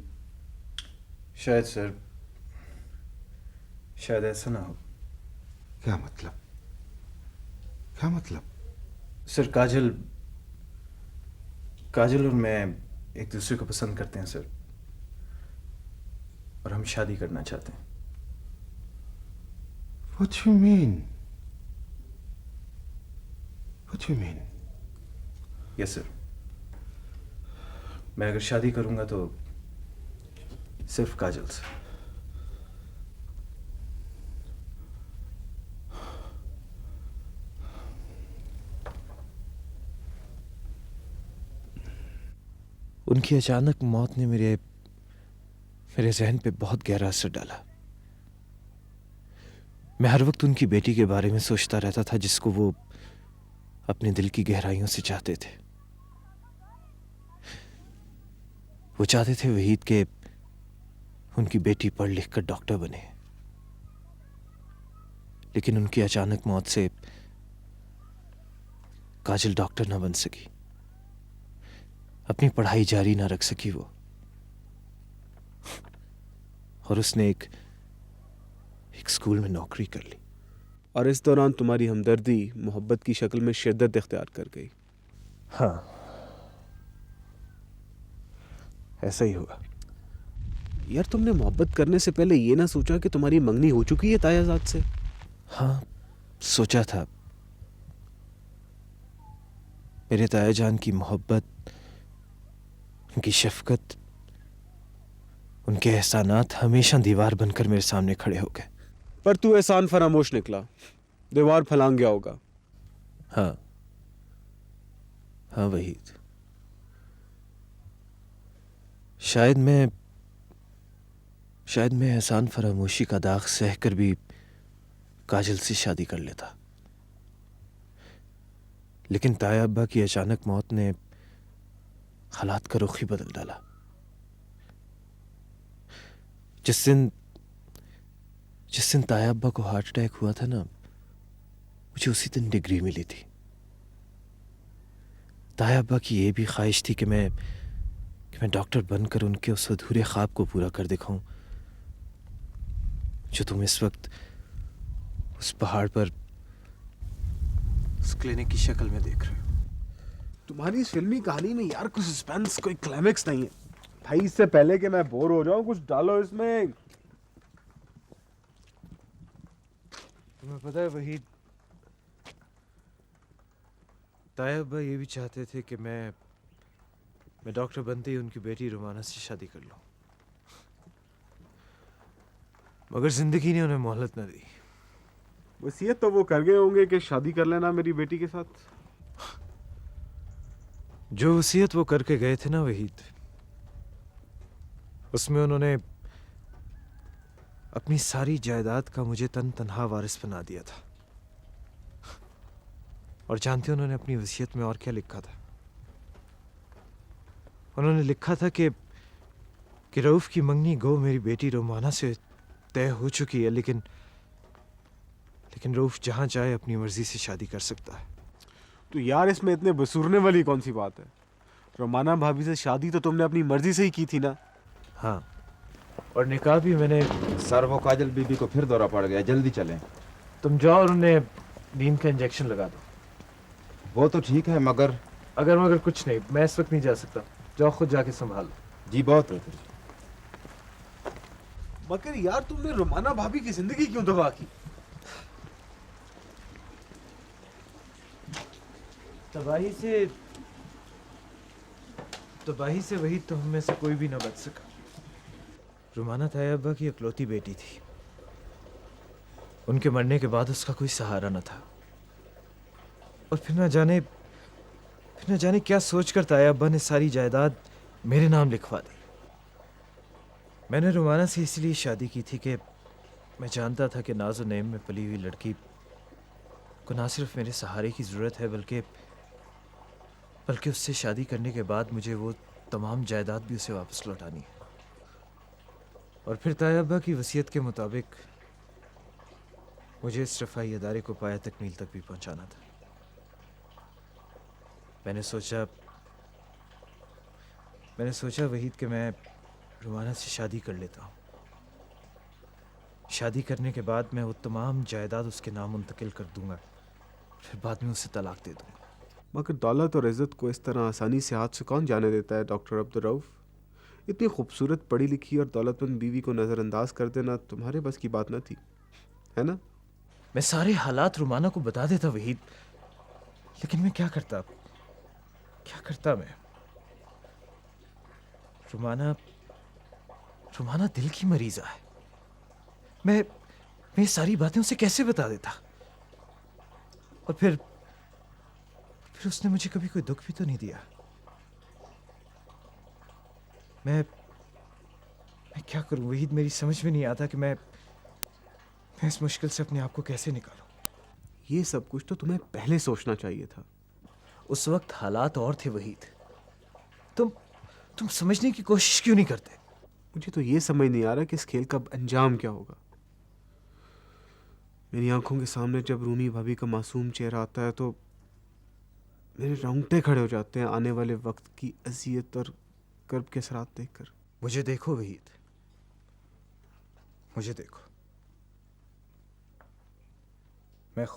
शायद सर, शायद ऐसा ना हो। क्या मतलब? क्या मतलब? सर काजल और मैं एक दूसरे को पसंद करते हैं सर, और हम शादी करना चाहते हैं। What you mean? What you mean? Yes sir, मैं अगर शादी करूंगा तो सिर्फ काजल से। उनकी अचानक मौत ने मेरे जहन पे बहुत गहरा असर डाला। मैं हर वक्त उनकी बेटी के बारे में सोचता रहता था, जिसको वो अपने दिल की गहराइयों से चाहते थे। वो चाहते थे वहीद के उनकी बेटी पढ़ लिख कर डॉक्टर बने, लेकिन उनकी अचानक मौत से काजल डॉक्टर ना बन सकी, अपनी पढ़ाई जारी ना रख सकी वो, और उसने एक स्कूल में नौकरी कर ली। और इस दौरान तुम्हारी हमदर्दी मोहब्बत की शक्ल में शिद्दत इख्तियार कर गई। हाँ, ऐसा ही हुआ। यार तुमने मोहब्बत करने से पहले ये ना सोचा कि तुम्हारी मंगनी हो चुकी है तायाजाद से? हाँ, सोचा था। मेरे ताया जान की मोहब्बत, उनकी शफकत, उनके एहसानात हमेशा दीवार बनकर मेरे सामने खड़े हो गए। पर तू एहसान फरामोश निकला, दीवार फलांग गया होगा। हाँ हाँ वहीद, शायद मैं एहसान फरामोशी का दाग सहकर भी काजल से शादी कर लेता, लेकिन ताया अब्बा की अचानक मौत ने हालात का रुख ही बदल डाला। जिस दिन ताया अब्बा को हार्ट अटैक हुआ था ना, मुझे उसी दिन डिग्री मिली थी। ताया अब्बा की ये भी ख्वाहिश थी कि मैं डॉक्टर बनकर उनके उस अधूरे ख्वाब को पूरा कर दिखाऊं जो तुम इस वक्त उस पहाड़ पर उस क्लिनिक की शक्ल में देख रहे हो। तुम्हारी इस फिल्मी कहानी में यार कुछ सस्पेंस, कोई क्लाइमेक्स नहीं है भाई। इससे पहले कि मैं बोर हो जाऊं, कुछ डालो इसमें। तुम्हें पता है वहीद, ताया अब्बा ये भी चाहते थे कि मैं डॉक्टर बनते ही उनकी बेटी रुमाना से शादी कर लूं, मगर जिंदगी ने उन्हें मोहलत न दी। वसीयत तो वो कर गए होंगे कि शादी कर लेना मेरी बेटी के साथ। जो वसीयत वो करके गए थे ना वहीद, उसमें उन्होंने अपनी सारी जायदाद का मुझे तनहा वारिस बना दिया था। और जानते हो उन्होंने अपनी वसीयत में और क्या लिखा था? उन्होंने लिखा था कि रऊफ की मंगनी गो मेरी बेटी रोमाना से तय हो चुकी है, लेकिन रऊफ जहां चाहे अपनी मर्जी से शादी कर सकता है। तो यार इसमें इतने बसूरने वाली कौन सी बात है? रोमाना भाभी से शादी तो तुमने अपनी मर्जी से ही की थी ना? हाँ, और निकाह भी मैंने। सर वो काजल बीबी को फिर दौरा पड़ गया, जल्दी चलें। तुम जाओ और उन्हें नींद का इंजेक्शन लगा दो। वो तो ठीक है, मगर मगर कुछ नहीं, मैं इस वक्त नहीं जा सकता। जाओ खुद जाके संभालो। जी बहुत बेहतर। मगर यार तुमने रोमाना भाभी की जिंदगी क्यों तबाह की? तबाही से वही तो हम में से कोई भी ना बच सका। रुमाना ताया अब्बा की इकलौती बेटी थी। उनके मरने के बाद उसका कोई सहारा न था। और फिर न जाने क्या सोचकर ताया अब्बा ने सारी जायदाद मेरे नाम लिखवा दी। मैंने रुमाना से इसलिए शादी की थी कि मैं जानता था कि नाज़ और नेम में पली हुई लड़की को ना सिर्फ मेरे सहारे की ज़रूरत है बल्कि उससे शादी करने के बाद मुझे वो तमाम जायदाद भी उसे वापस लौटानी है। और फिर ताया अब्बा की वसीयत के मुताबिक मुझे इस रफ़ाई अदारे को पाया तकमील तक भी पहुंचाना था। मैंने सोचा वहीद कि मैं रुमाना से शादी कर लेता हूँ। शादी करने के बाद मैं वो तमाम जायदाद उसके नाम मुंतकिल कर दूंगा, फिर बाद में उसे तलाक दे दूंगा। मगर दौलत और इज़्ज़त को इस तरह आसानी से हाथ से कौन जाने देता है डॉक्टर अब्दुल रऊफ? इतनी खूबसूरत पढ़ी लिखी और दौलतमंद बीवी को नज़रअंदाज कर देना तुम्हारे बस की बात न थी, है ना? मैं सारे हालात रुमाना को बता देता वहीद, लेकिन मैं क्या करता मैं? रुमाना दिल की मरीजा है। मैं ये सारी बातें उसे कैसे बता देता? और फिर उसने मुझे कभी कोई दुख भी तो नहीं दिया। मैं क्या करूं वहीद? मेरी समझ में नहीं आता कि मैं इस मुश्किल से अपने आप को कैसे निकालूं। ये सब कुछ तो तुम्हें पहले सोचना चाहिए था। उस वक्त हालात और थे वहीद। तुम समझने की कोशिश क्यों नहीं करते? मुझे तो ये समझ नहीं आ रहा कि इस खेल का अंजाम क्या होगा। मेरी आंखों के सामने जब रूमी भाभी का मासूम चेहरा आता है तो मेरे रोंगटे खड़े हो जाते हैं आने वाले वक्त की अजियत और कर्ब के असरात देखकर। मुझे देखो वहीद, मुझे देखो। मैं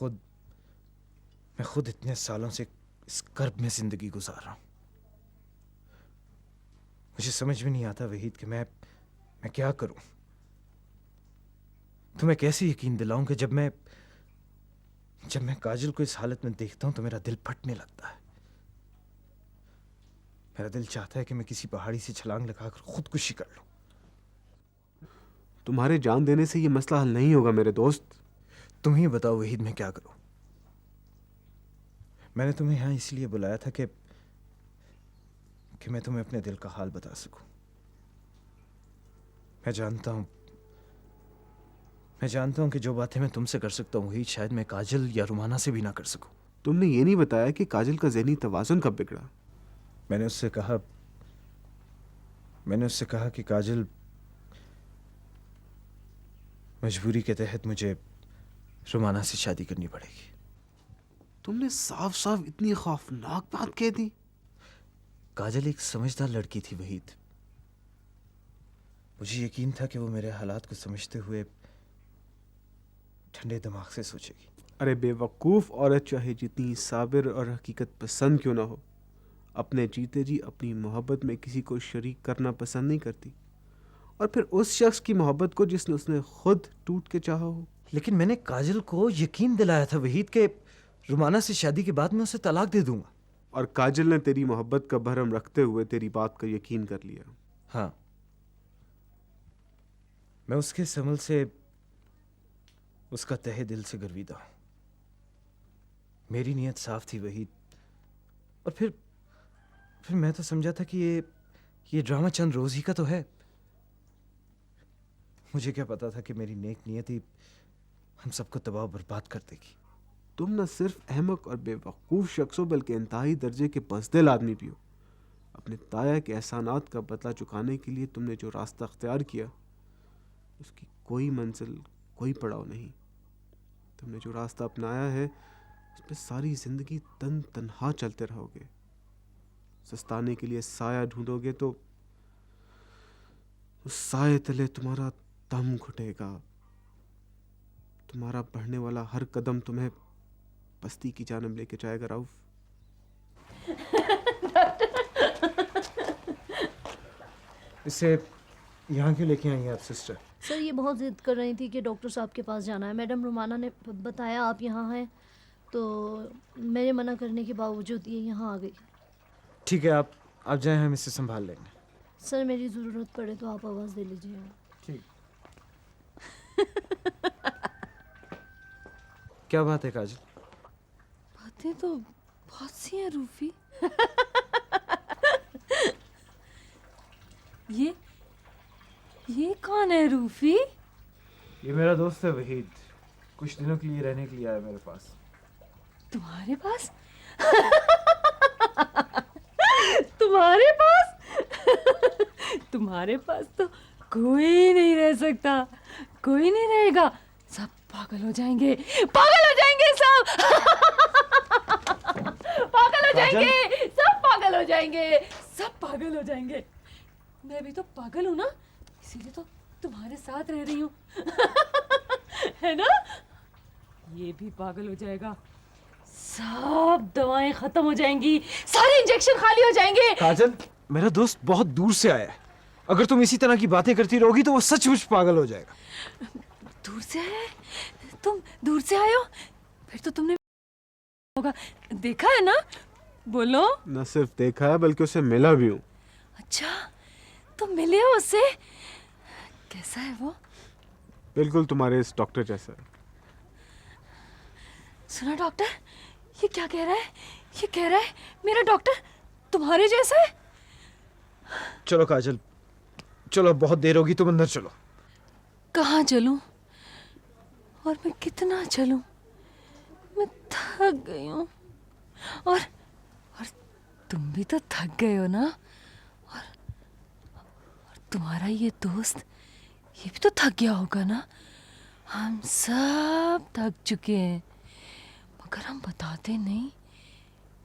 खुद इतने सालों से इस कर्ब में जिंदगी गुजार रहा हूं। मुझे समझ में नहीं आता वहीद कि मैं क्या करूं। तुम्हें कैसे यकीन दिलाऊं कि जब मैं काजल को इस हालत में देखता हूं तो मेरा दिल फटने लगता है। मेरा दिल चाहता है कि मैं किसी पहाड़ी से छलांग लगाकर खुदकुशी कर लूं। तुम्हारे जान देने से ये मसला हल नहीं होगा मेरे दोस्त। तुम ही बताओ वहीद, मैं क्या करूं? मैंने तुम्हें यहां इसलिए बुलाया था कि मैं तुम्हें अपने दिल का हाल बता सकूं। मैं जानता हूं कि जो बातें मैं तुमसे कर सकता हूं वही शायद मैं काजल या रुमाना से भी ना कर सकूं। तुमने ये नहीं बताया कि काजल का ज़हनी तवाज़ुन कब बिगड़ा? मैंने उससे कहा कि काजल मजबूरी के तहत मुझे रुमाना से शादी करनी पड़ेगी। तुमने साफ साफ इतनी खौफनाक बात कह दी। काजल एक समझदार लड़की थी वहीद। मुझे यकीन था कि वो मेरे हालात को समझते हुए ठंडे दिमाग से सोचेगी। अरे बेवकूफ़ औरत चाहे जितनी साबिर और हकीकत पसंद क्यों ना हो, अपने जीते जी अपनी मोहब्बत में किसी को शरीक करना पसंद नहीं करती, और फिर उस शख्स की मोहब्बत को जिसने उसने खुद टूट के चाहा हो। लेकिन मैंने काजल को यकीन दिलाया था वहीद के रुमाना से शादी के बाद मैं उसे तलाक दे दूंगा। और काजल ने तेरी मोहब्बत का भरम रखते हुए तेरी बात का यकीन कर लिया। हाँ, मैं उसके समल से उसका तहे दिल से गर्विदा हूं। मेरी नीयत साफ थी वहीद। और फिर मैं तो समझा था कि ये ड्रामा चंद रोज ही का तो है। मुझे क्या पता था कि मेरी नेक नीयत ही हम सबको तबाह बर्बाद कर देगी। तुम न सिर्फ अहमक और बेवकूफ़ शख्स हो बल्कि इंतहाई दर्जे के बज़दिल आदमी भी हो। अपने ताया के एहसानात का बदला चुकाने के लिए तुमने जो रास्ता अख्तियार किया उसकी कोई मंजिल, कोई पड़ाव नहीं। तुमने जो रास्ता अपनाया है उस पर सारी ज़िंदगी तन्हा चलते रहोगे। सस्ताने के लिए साया ढूंढोगे तो उस साए तले तुम्हारा दम घुटेगा। तुम्हारा बढ़ने वाला हर कदम तुम्हें बस्ती की जानब लेके जाएगा राउफ। इसे यहाँ क्यों लेके आई हैं आप सिस्टर? सर ये बहुत ज़िद कर रही थी कि डॉक्टर साहब के पास जाना है। मैडम रुमाना ने बताया आप यहाँ हैं तो मेरे मना करने के बावजूद ये यहाँ आ गई। ठीक है, आप जाएं, हम इसे संभाल लेंगे। सर मेरी ज़रूरत पड़े तो आप आवाज़ दे लीजिए। ठीक। क्या बात है काजल? बातें तो बहुत सी हैं रूफी। ये कौन है रूफी? ये मेरा दोस्त है वहीद, कुछ दिनों के लिए रहने के लिए आया मेरे पास। तुम्हारे पास? तुम्हारे पास? तुम्हारे पास तो कोई नहीं रह सकता, कोई नहीं रहेगा, सब पागल हो जाएंगे, पागल हो जाएंगे सब। पागल हो जाएंगे, सब पागल हो जाएंगे, सब पागल हो जाएंगे। मैं भी तो पागल हूँ ना, इसीलिए तो तुम्हारे साथ रह रही हूँ। है ना? ये भी पागल हो जाएगा, सब दवाएं खत्म हो जाएंगी, सारे इंजेक्शन खाली हो जाएंगे। काजल, मेरा दोस्त बहुत दूर से आया है, अगर तुम इसी तरह की बातें करती रहोगी तो वो सचमुच पागल हो जाएगा। दूर से आया है? तुम दूर से आए हो? फिर तो तुमने होगा देखा है ना? बोलो। न सिर्फ देखा है बल्कि उसे मिला भी हूँ। अच्छा, तुम मिले हो उससे? कैसा है वो? बिल्कुल तुम्हारे इस डॉक्टर जैसा। सुना डॉक्टर, ये क्या कह रहा है? ये कह रहा है मेरा डॉक्टर तुम्हारे जैसा है। चलो काजल, चलो, बहुत देर होगी, तुम अंदर चलो। कहाँ चलूं? और मैं कितना चलूं? मैं थक गई हूँ। और तुम भी तो थक गए हो ना? और तुम्हारा ये दोस्त, ये भी तो थक गया होगा ना? हम सब थक चुके हैं, मगर हम बताते नहीं।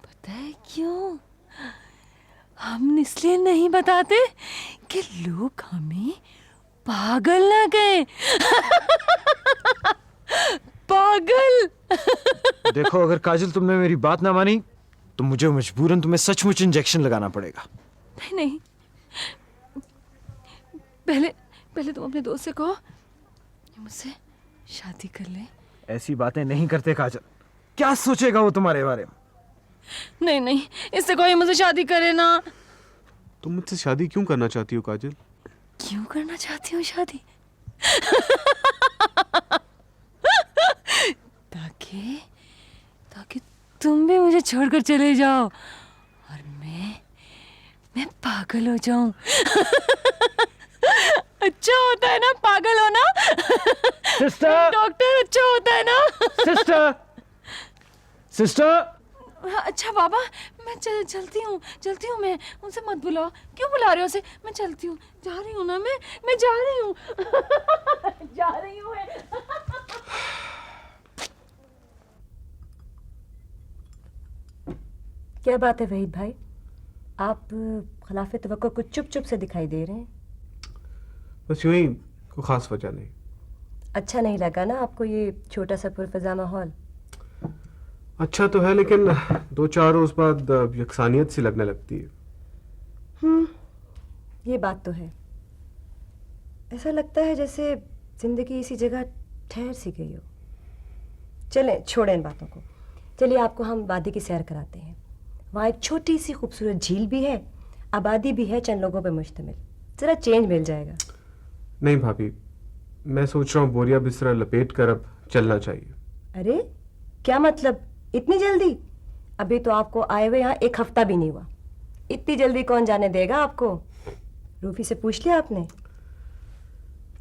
पता है क्यों? हम इसलिए नहीं बताते कि लोग हमें पागल ना कहें। पागल। देखो, अगर काजल तुमने मेरी बात ना मानी तो मुझे मजबूरन तुम्हें सचमुच इंजेक्शन लगाना पड़ेगा। नहीं नहीं, पहले तुम अपने दोस्त से कहो ये मुझसे शादी कर ले। ऐसी बातें नहीं करते काजल, क्या सोचेगा वो तुम्हारे बारे में? नहीं नहीं, इससे कोई मुझसे शादी करे ना। तुम मुझसे शादी क्यों करना चाहती हो काजल? क्यों करना चाहती हूँ शादी? ताकि तुम भी मुझे छोड़कर चले जाओ और मैं पागल हो जाऊं। अच्छा होता है ना पागल होना? सिस्टर! डॉक्टर, अच्छा होता है ना? सिस्टर! अच्छा बाबा, मैं चलती हूँ मैं। उनसे मत बुलाओ। क्यों बुला रहे हो उसे? मैं चलती हूँ, जा रही हूँ ना मैं जा रही हूँ। जा रही हूँ मैं। क्या बात है वहीद भाई, आप खिलाफ तवक्को कुछ चुप चुप से दिखाई दे रहे हैं। बस यूं ही, कोई खास वजह नहीं। अच्छा नहीं लगा ना आपको ये छोटा सा पुरफज़ा माहौल? अच्छा तो है, लेकिन 2-4 रोज बाद यकसानियत सी लगने लगती है। ये बात तो है। ऐसा लगता है जैसे जिंदगी इसी जगह ठहर सी गई हो। चलें, छोड़ें इन बातों को। चलिए आपको हम वादी की सैर कराते हैं। वहाँ एक छोटी सी खूबसूरत झील भी है, आबादी भी है चंद लोगों पर मुश्तमिल। जरा चेंज मिल जाएगा। नहीं भाभी, मैं सोच रहा हूँ बोरिया बिस्तरा लपेट कर अब चलना चाहिए। अरे क्या मतलब, इतनी जल्दी? अभी तो आपको आए हुए यहाँ 1 हफ्ता भी नहीं हुआ। इतनी जल्दी कौन जाने देगा आपको? रूफी से पूछ लिया आपने?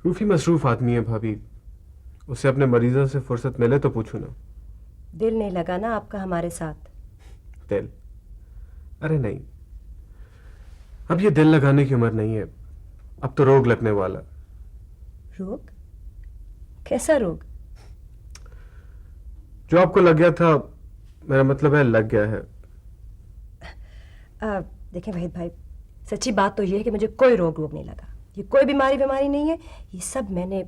रूफी मसरूफ आदमी है भाभी, उसे अपने मरीजों से फुर्सत मिले तो पूछू ना। दिल नहीं लगा ना आपका हमारे साथ? दिल? अरे नहीं, अब ये दिल लगाने की उम्र नहीं है, अब तो रोग लगने वाला। रोग? कैसा रोग? जो आपको लग गया था, मेरा मतलब है लग गया है। देखें वहीद भाई, सच्ची बात तो ये है कि मुझे कोई रोग नहीं लगा। ये कोई बीमारी नहीं है। ये सब मैंने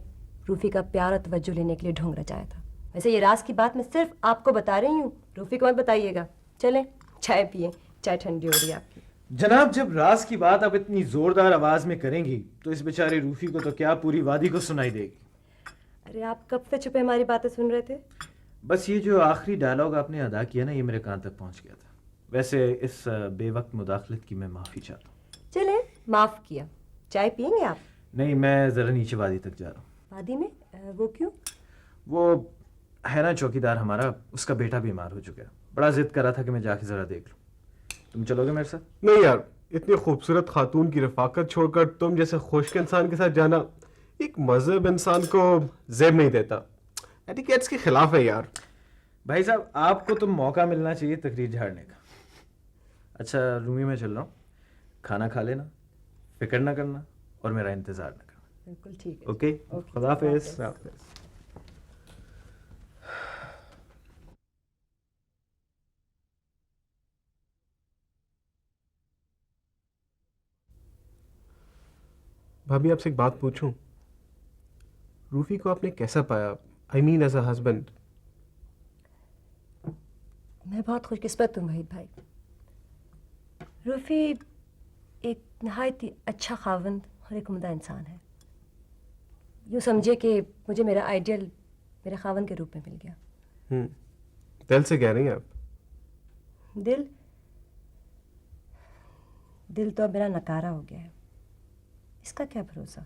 रूफी का प्यार और तवज्जो लेने के लिए ढोंग रचाया था। वैसे ये राज की बात मैं सिर्फ आपको बता रही हूँ, रूफी को मत बताइएगा। चलें चाय पिए, चाय ठंडी हो रही है आपकी। जनाब, जब राज की बात आप इतनी जोरदार आवाज में करेंगी तो इस बेचारे रूफी को तो क्या पूरी वादी को सुनाई देगी। अरे आप कब से छुपे हमारी बातें सुन रहे थे? बस ये जो आखिरी डायलॉग आपने अदा किया ना, ये मेरे कान तक पहुंच गया था। वैसे इस बेवक्त मुदाखलत की मैं माफ़ी चाहता हूँ। चले, माफ किया। चाय पियेंगे आप? नहीं, मैं ज़रा नीचे वादी तक जा रहा हूँ। वादी में? वो क्यों? वो है ना चौकीदार हमारा, उसका बेटा बीमार हो चुका है। बड़ा जिद कर रहा था कि मैं जाके ज़रा देख लूँ। तुम चलोगे मेरे साथ? नहीं यार, इतनी खूबसूरत खातून की रफाकत छोड़कर तुम जैसे खुश्क इंसान के साथ जाना एक मजहब इंसान को जेब नहीं देता। एटिकेट्स के खिलाफ है यार। भाई साहब, आपको तो मौका मिलना चाहिए तकरीर झाड़ने का। अच्छा रूमी, मैं चल रहा हूँ, खाना खा लेना, फिक्र ना करना और मेरा इंतज़ार ना करना। बिल्कुल ठीक है। ओके, खुदा हाफिज़। भाभी आपसे एक बात पूछूं? रूफी को आपने कैसा पाया? I mean as a husband. मैं बहुत खुशकिस्मत हूँ वहीद भाई। रूफी एक नहायत ही अच्छा खावंद और एक उम्दा इंसान है। यूँ समझे कि मुझे मेरा आइडियल मेरे खावंद के रूप में मिल गया। दिल से कह रही हैं आप? दिल तो अब मेरा नकारा हो गया है। इसका क्या भरोसा,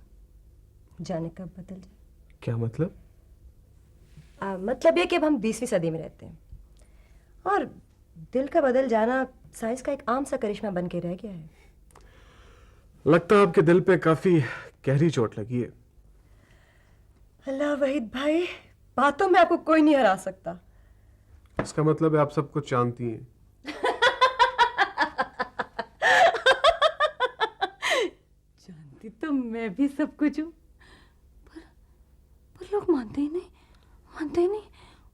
जाने कब बदल जाए। क्या मतलब? मतलब ये कि अब हम 20वीं सदी में रहते हैं और दिल का बदल जाना साइंस का एक आम सा करिश्मा बन के रह गया है। लगता है आपके दिल पे काफी गहरी चोट लगी है। अल्लाह वहीद भाई, बातों में आपको कोई नहीं हरा सकता। इसका मतलब है आप सब कुछ जानती हैं। जानती तो मैं भी सब कुछ हूँ, पर लोग मानते ही नहीं।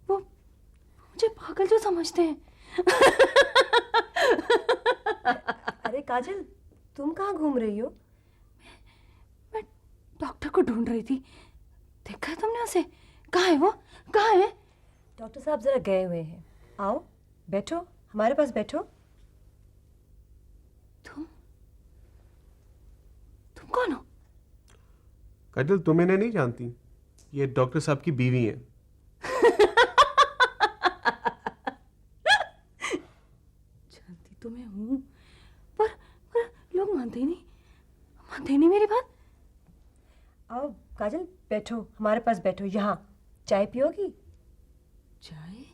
वो मुझे पागल जो समझते हैं। अरे काजल, तुम कहाँ घूम रही हो? मैं डॉक्टर को ढूंढ रही थी। देखा है तुमने उसे? कहाँ है वो? कहाँ है? डॉक्टर साहब जरा गए हुए हैं। आओ बैठो, हमारे पास बैठो। तुम कौन हो? काजल, तुम इन्हें नहीं जानती? ये डॉक्टर साहब की बीवी है। जानती तो मैं हूँ, पर लोग मानते ही नहीं मेरी बात। आओ काजल बैठो, हमारे पास बैठो। यहाँ चाय पियोगी? चाय?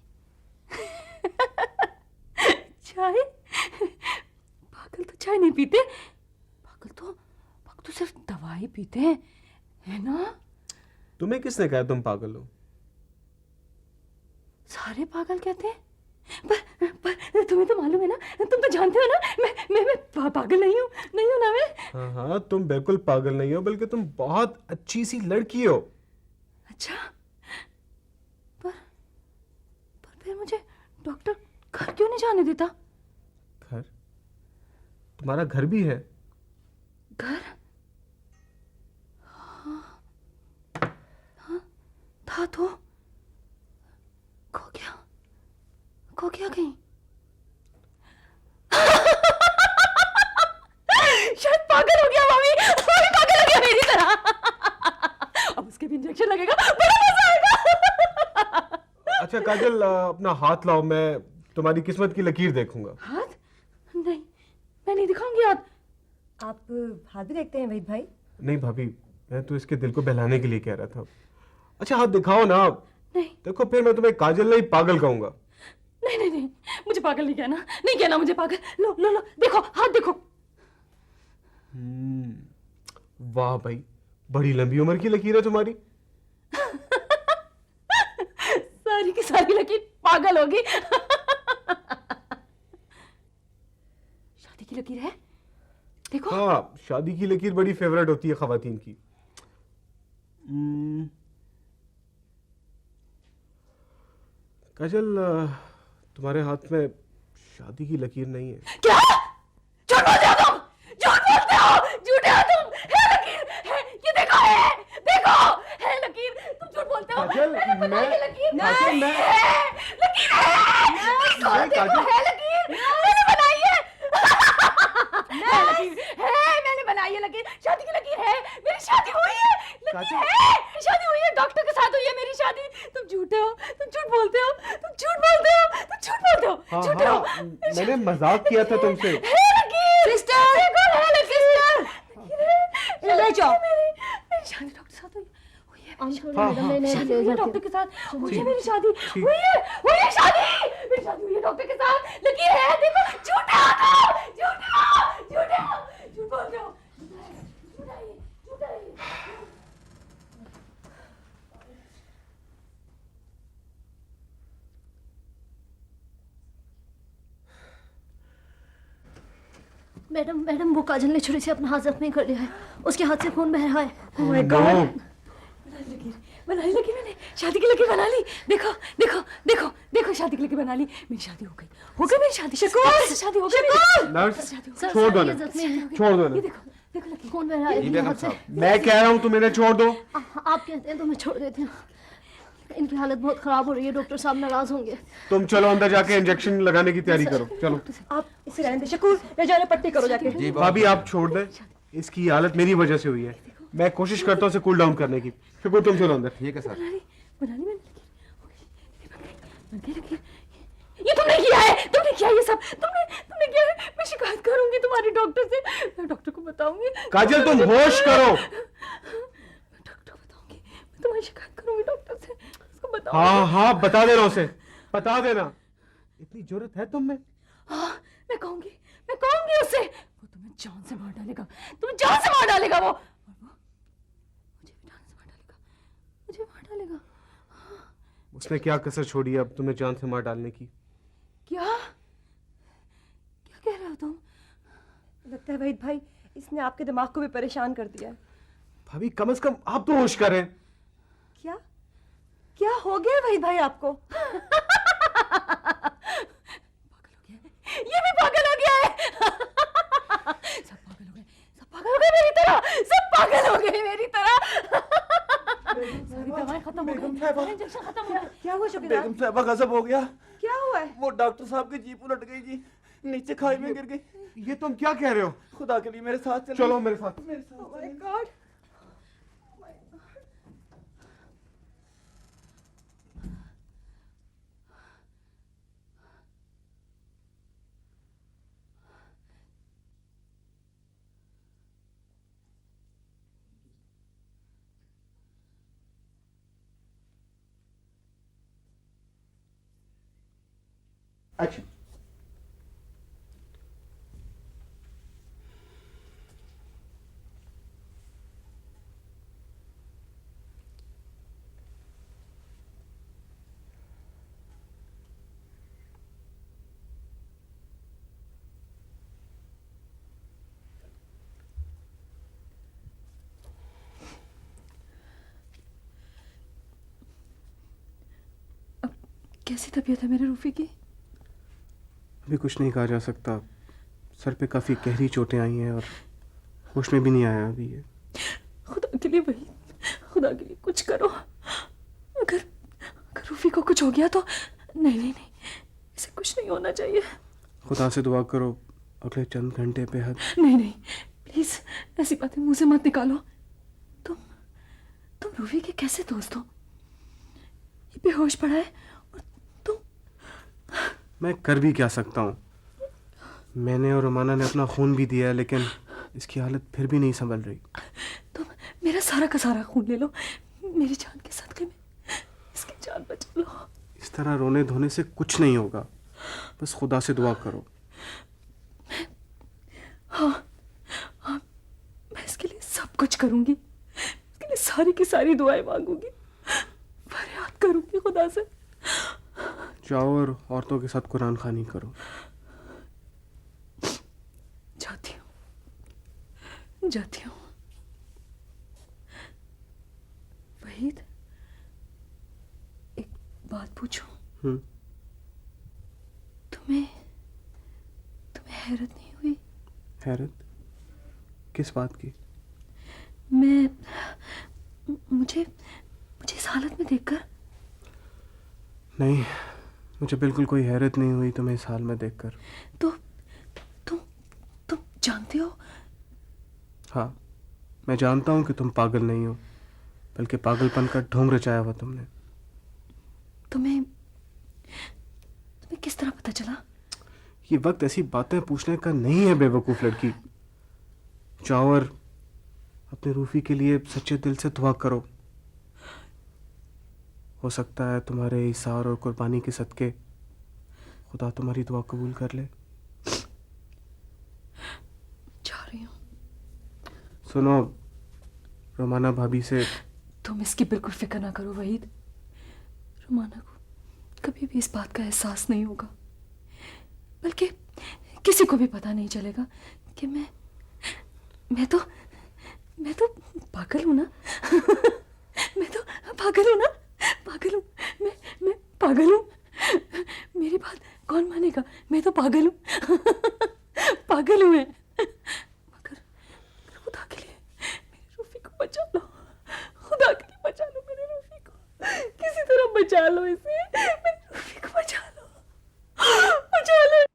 चाय? पागल तो चाय नहीं पीते। पागल तो सिर्फ दवाई पीते हैं, है ना? तुम्हें किसने कहा तुम पागल हो? सारे पागल कहते हैं, पर तुम्हें तो मालूम है ना, तुम तो जानते हो ना, मैं पागल नहीं हूँ ना मैं। हाँ, तुम बिल्कुल पागल नहीं हो, बल्कि तुम बहुत अच्छी सी लड़की हो। अच्छा, पर फिर मुझे डॉक्टर घर क्यों नहीं जाने देता? घर? तुम्हारा घर भी है? घर? हाँ, था तो खो गया कहीं। शायद पागल हो गया मामी पागल हो गया मेरी तरह। अब उसके भी इंजेक्शन लगेगा, बड़ा मजा आएगा। अच्छा काजल, अपना हाथ लाओ, मैं तुम्हारी किस्मत की लकीर देखूंगा। हाथ? नहीं, मैं नहीं दिखाऊंगी हाथ। आप हाथ भी देखते हैं वहीद भाई? नहीं भाभी, मैं तो इसके दिल को बहलाने के लिए कह रहा था। अच्छा हाथ दिखाओ ना। नहीं, देखो फिर मैं तुम्हें काजल नहीं पागल कहूंगा। नहीं, मुझे पागल नहीं कहना मुझे पागल। लो देखो, हाथ देखो। वाह भाई, बड़ी लंबी उम्र की लकीर है तुम्हारी। सारी की सारी लकीर पागल होगी। शादी की लकीर है, देखो। हाँ, शादी की लकीर बड़ी फेवरेट होती है खवातीन की। काजल, तुम्हारे हाथ में शादी की लकीर नहीं है। क्या? झूठ बोलते हो तुम, झूठ बोलते हो, झूठे हो तुम। है लकीर, है, ये देखो है लकीर। तुम झूठ बोलते हो। काजल, मैंने बनाई है लकीर। काजल, नहीं है, लकीर है। देखो, है लकीर, मैंने बनाई है। है लकीर, है, मैंने बनाई है लकीर। शादी की लकीर है, मेरी शादी हुई है, लकीर है, शादी हुई है, डॉक्टर के साथ हुई है मेरी शादी। तुम झूठे हो, तुम झूठ बोलते हो, तुम झूठ बोलते हो, तुम झूठ बोलते हो, हाँ झूठे हो। हाँ, मैंने मजाक किया था तुमसे। हे लकीर, सिस्टर! ये कौन है लकीर? ले जाओ। मेरी शादी डॉक्टर साथ हुई है, I'm sorry, हाँ, मैडम, हाँ, मैं नहीं शादी ले हुई है जाती डॉक्टर के साथ, हुई है ठीक, मेरी शादी, ठीक। हुई है शादी, मेरी शादी हुई है डॉक्टर के साथ। लकीर है, देखो, झूठे हो तुम, झूठे हो, झूठे हो, झूठ बोलते हो, झूठा है ये, झूठा है ये। मैडम, मैडम, वो काजल ने छुरी से अपना हाथ जख्मी कर लिया है, उसके हाथ से खून बह रहा है। Oh my God! बना ली लकीर मैंने, शादी की लकीर बना ली। देखो देखो देखो देखो, शादी की लकीर बना ली, मेरी शादी हो गई मेरी शादी। शकूर, शादी हो गई। नर्स, सर, छोड़ दो ये ना, जख्मी है। छोड़ दो ये ना। देखो देखो लकीर, खून बह रहा है इनके हाथ से। मैं कह रहा हूँ तुम इन्हें छोड़ दो। आप कहते हैं तो मैं छोड़ देती हूँ। इनकी हालत बहुत खराब हो रही है, डॉक्टर साहब नाराज होंगे। तुम चलो अंदर जाके इंजेक्शन लगाने की तैयारी करो, चलो। आप इसे रहने दे शकूर, ले जाने पट्टी करो जाके। भाभी आप छोड़ दे, इसकी हालत मेरी वजह से हुई है। मैं कोशिश करता हूँ उसे कूल डाउन करने की। शुक्र, तुम चलो अंदर। ठीक है सर। बना ली मैंने लकीर। ये तुमने किया है, तुमने किया ये सब, तुमने किया है। मैं शिकायत करूंगी तुम्हारी डॉक्टर से, मैं डॉक्टर को बताऊंगी। काजल तुम होश करो। मैं डॉक्टर को बताऊंगी, मैं तुम्हारी शिकायत करूंगी डॉक्टर से, उसको बताऊंगी। हाँ हाँ, बता देना उसे, बता देना। इतनी जरूरत है तुम में? हाँ, मैं कहूंगी उससे, वो तुम्हें जान से मार डालेगा, तुम्हें जान से मार डालेगा वो, और वो मुझे भी जान से मार डालेगा, मुझे मार डालेगा। उसने क्या कसर छोड़ी है अब तुम्हें जान से मार डालने की? क्या क्या कह रहे हो तुम? लगता है वहीद भाई, इसने आपके दिमाग को भी परेशान कर दिया है। भाभी कम से कम आप तो होश करें। क्या क्या हो गया वहीद भाई आपको? ये भी पागल हो गया है। सब पागल हो गए मेरी तरह, सब पागल हो गए मेरी तरह। सारी दवाएं खत्म हो गई, सारे इंजेक्शन खत्म हो गए। क्या हुआ चौकीदार? बेगम साहबा गजब हो गया। क्या हुआ है? वो डॉक्टर साहब की जीप उलट गई जी, नीचे खाई में गिर गई। ये तुम क्या कह रहे हो? खुदा के लिए मेरे साथ चलो। चलो मेरे साथ। Oh my God! अच्छा, कैसी तबीयत है मेरे रूफी की? अभी कुछ नहीं कहा जा सकता। सर पे काफी गहरी चोटें आई हैं और होश में भी नहीं आया अभी ये। खुदा के लिए वही, खुदा के लिए कुछ करो। अगर अगर रूफी को कुछ हो गया तो नहीं, इसे कुछ नहीं होना चाहिए। खुदा से दुआ करो अगले चंद घंटे पे हद। नहीं, प्लीज ऐसी बातें मुंह से मत निकालो। तुम रूफी के कैसे दोस्त हो? ये बेहोश पड़ा है और तुम। मैं कर भी क्या सकता हूँ? मैंने और रोमाना ने अपना खून भी दिया है, लेकिन इसकी हालत फिर भी नहीं संभल रही। तुम मेरा सारा का सारा खून ले लो, मेरी जान के सदके में इसकी जान बचा लो। इस तरह रोने धोने से कुछ नहीं होगा, बस खुदा से दुआ करो। हाँ, मैं इसके लिए सब कुछ करूंगी, इसके लिए सारी की सारी दुआएं मांगूंगी, फरियाद करूंगी खुदा से। जाओ और औरतों के साथ कुरान खानी करो। जाती हूँ। वहीद, एक बात पूछूं? तुम्हें हैरत नहीं हुई? हैरत? किस बात की? मुझे इस हालत में देखकर? नहीं, मुझे बिल्कुल कोई हैरत नहीं हुई तुम्हें इस हाल में देखकर। तो तुम जानते हो? हाँ, मैं जानता हूँ कि तुम पागल नहीं हो, बल्कि पागलपन का ढोंग रचाया हुआ तुमने। तुम्हें ये वक्त ऐसी बातें पूछने का नहीं है बेवकूफ़ लड़की। जाओ और अपने रूफी के लिए सच्चे दिल से दुआ करो। हो सकता है तुम्हारे इसार और कुर्बानी के सदके खुदा तुम्हारी दुआ कबूल कर ले। जा रही हूँ। सुनो, रोमाना भाभी से तुम इसकी बिल्कुल फिक्र ना करो वहीद। रोमाना को कभी भी इस बात का एहसास नहीं होगा, बल्कि किसी को भी पता नहीं चलेगा कि मैं तो पागल हूं ना। मैं तो पागल हूं ना, पागल हूं मैं पागल हूं। मेरी बात कौन मानेगा? मैं तो पागल हूं। पागल हूं मैं। मगर खुदा के लिए मेरी रूफी को बचा लो। खुदा के लिए बचा लो मेरी रूफी को। किसी तरह बचा लो इसे। मेरी रूफी को बचा लो, बचा लो।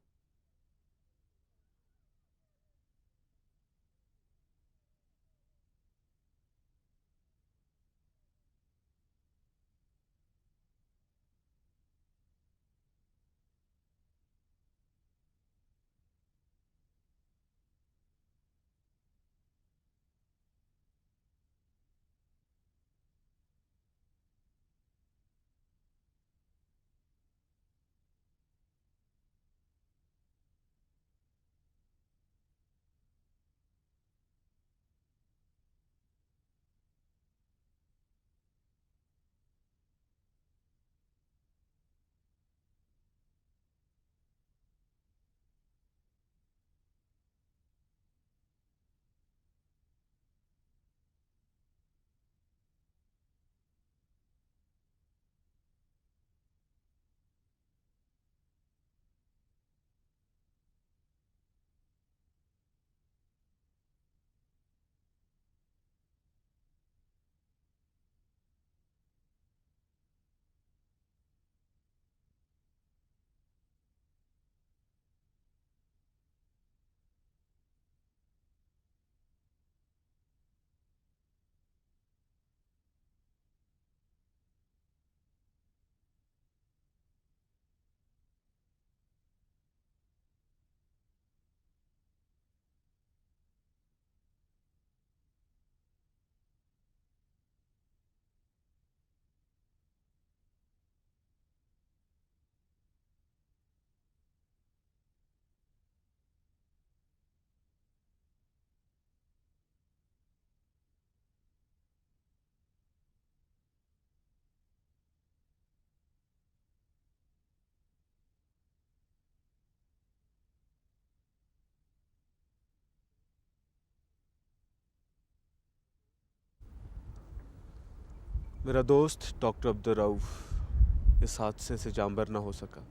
मेरा दोस्त डॉक्टर अब्दुल रऊफ इस हादसे से जांबर ना हो सका।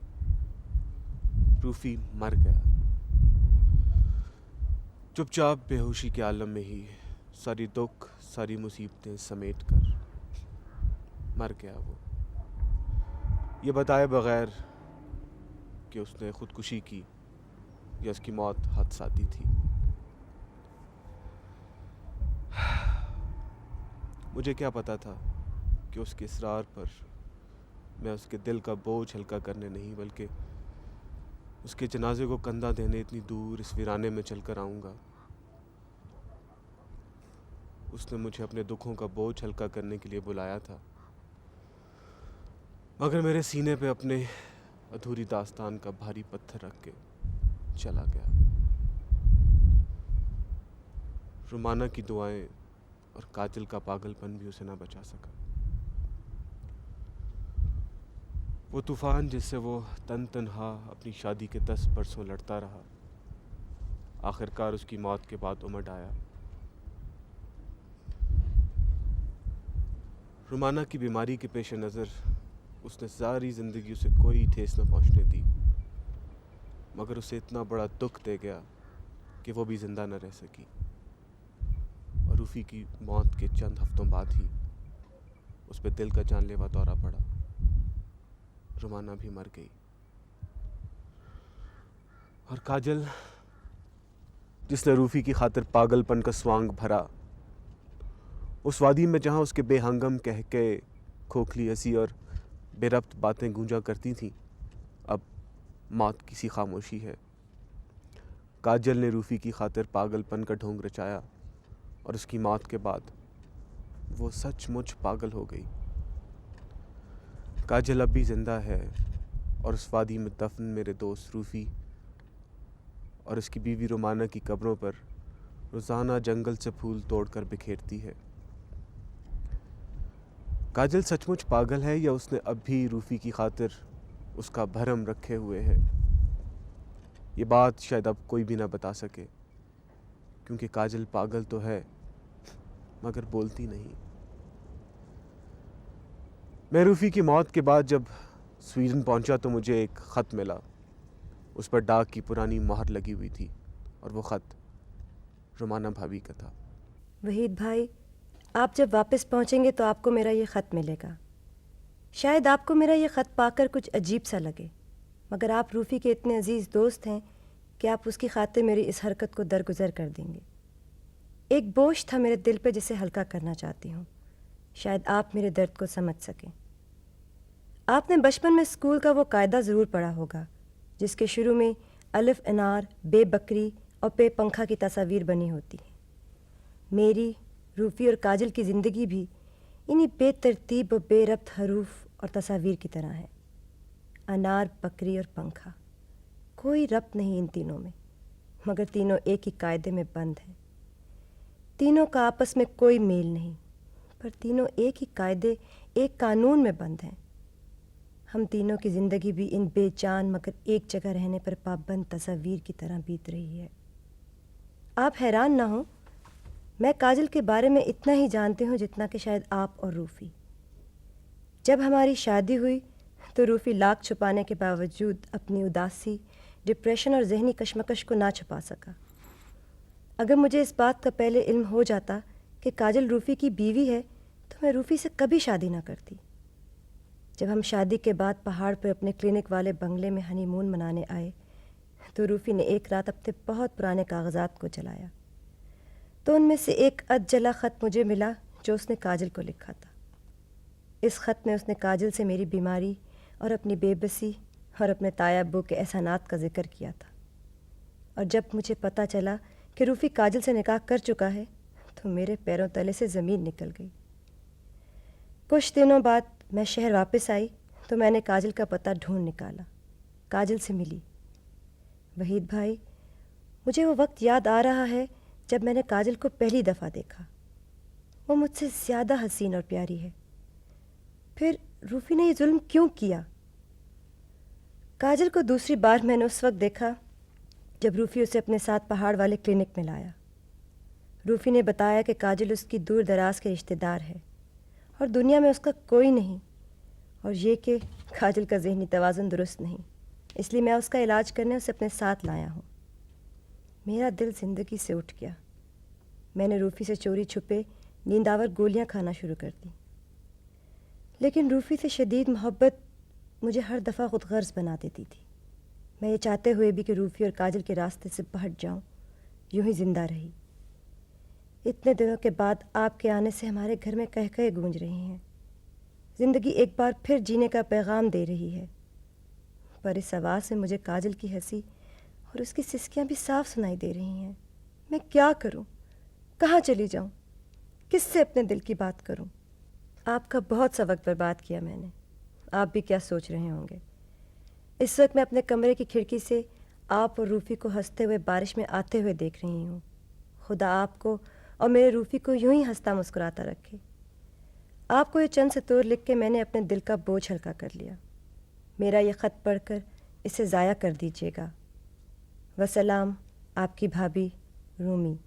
रूफी मर गया। चुपचाप बेहोशी के आलम में ही सारी दुख सारी मुसीबतें समेट कर मर गया वो, ये बताए बगैर कि उसने खुदकुशी की या उसकी मौत हादसाती थी। मुझे क्या पता था कि उसके इसरार पर मैं उसके दिल का बोझ हल्का करने नहीं बल्कि उसके जनाजे को कंधा देने इतनी दूर इस वीराने में चलकर आऊँगा। उसने मुझे अपने दुखों का बोझ हल्का करने के लिए बुलाया था, मगर मेरे सीने पे अपने अधूरी दास्तान का भारी पत्थर रख के चला गया। रुमाना की दुआएं और कातिल का पागलपन भी उसे ना बचा सका। वो तूफान जिससे वो तन तनहा अपनी शादी के 10 बरसों लड़ता रहा, आखिरकार उसकी मौत के बाद उमड़ आया। रुमाना की बीमारी के पेश नज़र उसने सारी ज़िंदगी उसे कोई ठेस न पहुंचने दी, मगर उसे इतना बड़ा दुख दे गया कि वो भी ज़िंदा न रह सकी। और रूफी की मौत के चंद हफ्तों बाद ही उस पर दिल का जानलेवा दौरा पड़ा। रुमाना भी मर गई और काजल, जिसने रूफी की खातिर पागलपन का स्वांग भरा, उस वादी में जहां उसके बेहंगम कहके खोखली हंसी और बेरब्त बातें गूंजा करती थीं, अब मौत की सी खामोशी है काजल ने रूफ़ी की खातिर पागलपन का ढोंग रचाया और उसकी मौत के बाद वो सचमुच पागल हो गई। काजल अब भी ज़िंदा है और उस वादी में दफन मेरे दोस्त रूफ़ी और उसकी बीवी रोमाना की कब्रों पर रोज़ाना जंगल से फूल तोड़कर बिखेरती है। काजल सचमुच पागल है या उसने अब भी रूफ़ी की खातिर उसका भरम रखे हुए है? ये बात शायद अब कोई भी ना बता सके, क्योंकि काजल पागल तो है मगर बोलती नहीं। मैं रूफ़ी की मौत के बाद जब स्वीडन पहुंचा तो मुझे एक ख़त मिला। उस पर डाक की पुरानी मोहर लगी हुई थी और वो ख़त रोमाना भाभी का था। वहीद भाई, आप जब वापस पहुंचेंगे तो आपको मेरा ये ख़त मिलेगा। शायद आपको मेरा ये ख़त पाकर कुछ अजीब सा लगे, मगर आप रूफ़ी के इतने अजीज़ दोस्त हैं कि आप उसकी खातिर मेरी इस हरकत को दरगुजर कर देंगे। एक बोझ था मेरे दिल पे जिसे हल्का करना चाहती हूँ। शायद आप मेरे दर्द को समझ सकें। आपने बचपन में स्कूल का वो कायदा ज़रूर पढ़ा होगा जिसके शुरू में अलिफ अनार, बे बकरी और पे पंखा की तस्वीर बनी होती है। मेरी, रूफ़ी और काजल की ज़िंदगी भी इन्हीं बेतरतीब और बेरब्त हरूफ और तस्वीर की तरह है। अनार, बकरी और पंखा, कोई रब्त नहीं इन तीनों में, मगर तीनों एक ही कायदे में बंद हैं। तीनों का आपस में कोई मेल नहीं, पर तीनों एक ही कायदे, एक कानून में बंद हैं। हम तीनों की ज़िंदगी भी इन बेजान मगर एक जगह रहने पर पाबंद तस्वीर की तरह बीत रही है। आप हैरान ना हो, मैं काजल के बारे में इतना ही जानती हूँ जितना कि शायद आप और रूफ़ी। जब हमारी शादी हुई तो रूफ़ी लाख छुपाने के बावजूद अपनी उदासी, डिप्रेशन और जहनी कशमकश को ना छुपा सका। अगर मुझे इस बात का पहले इल्म हो जाता कि काजल रूफ़ी की बीवी है तो मैं रूफ़ी से कभी शादी ना करती। जब हम शादी के बाद पहाड़ पर अपने क्लिनिक वाले बंगले में हनीमून मनाने आए तो रूफ़ी ने एक रात अपने बहुत पुराने कागजात को जलाया, तो उनमें से एक अध जला ख़त मुझे मिला जो उसने काजल को लिखा था। इस ख़त में उसने काजल से मेरी बीमारी और अपनी बेबसी और अपने ताया अब्बू के एहसानात का जिक्र किया था। और जब मुझे पता चला कि रूफ़ी काजल से निकाह कर चुका है तो मेरे पैरों तले से ज़मीन निकल गई। कुछ दिनों बाद मैं शहर वापस आई तो मैंने काजल का पता ढूंढ निकाला, काजल से मिली। वहीद भाई, मुझे वो वक्त याद आ रहा है जब मैंने काजल को पहली दफ़ा देखा। वो मुझसे ज़्यादा हसीन और प्यारी है। फिर रूफ़ी ने ये जुल्म क्यों किया? काजल को दूसरी बार मैंने उस वक्त देखा जब रूफ़ी उसे अपने साथ पहाड़ वाले क्लिनिक में लाया। रूफ़ी ने बताया कि काजल उसकी दूर दराज के रिश्तेदार है और दुनिया में उसका कोई नहीं, और ये कि काजल का ज़हनी तवाज़ुन दुरुस्त नहीं, इसलिए मैं उसका इलाज करने उसे अपने साथ लाया हूँ। मेरा दिल ज़िंदगी से उठ गया। मैंने रूफ़ी से चोरी छुपे नींदावर गोलियाँ खाना शुरू कर दी, लेकिन रूफ़ी से शदीद मोहब्बत मुझे हर दफ़ा खुद गर्ज बना देती थी। मैं ये चाहते हुए भी कि रूफ़ी और काजल के रास्ते से हट जाऊँ, यूं ही ज़िंदा रही। इतने दिनों के बाद आपके आने से हमारे घर में कह कह गूंज रही हैं। ज़िंदगी एक बार फिर जीने का पैगाम दे रही है, पर इस आवाज़ में मुझे काजल की हंसी और उसकी सिसकियाँ भी साफ सुनाई दे रही हैं। मैं क्या करूं? कहाँ चली जाऊं? किससे अपने दिल की बात करूं? आपका बहुत सा वक्त बर्बाद किया मैंने। आप भी क्या सोच रहे होंगे? इस वक्त मैं अपने कमरे की खिड़की से आप और रूफ़ी को हंसते हुए बारिश में आते हुए देख रही हूँ। खुदा आपको और मेरे रूफ़ी को यूं ही हंसता मुस्कुराता रखे। आपको ये चंद सतूर लिख के मैंने अपने दिल का बोझ हल्का कर लिया। मेरा ये ख़त पढ़कर इसे ज़ाया कर दीजिएगा। वसलाम, आपकी भाभी रूमी।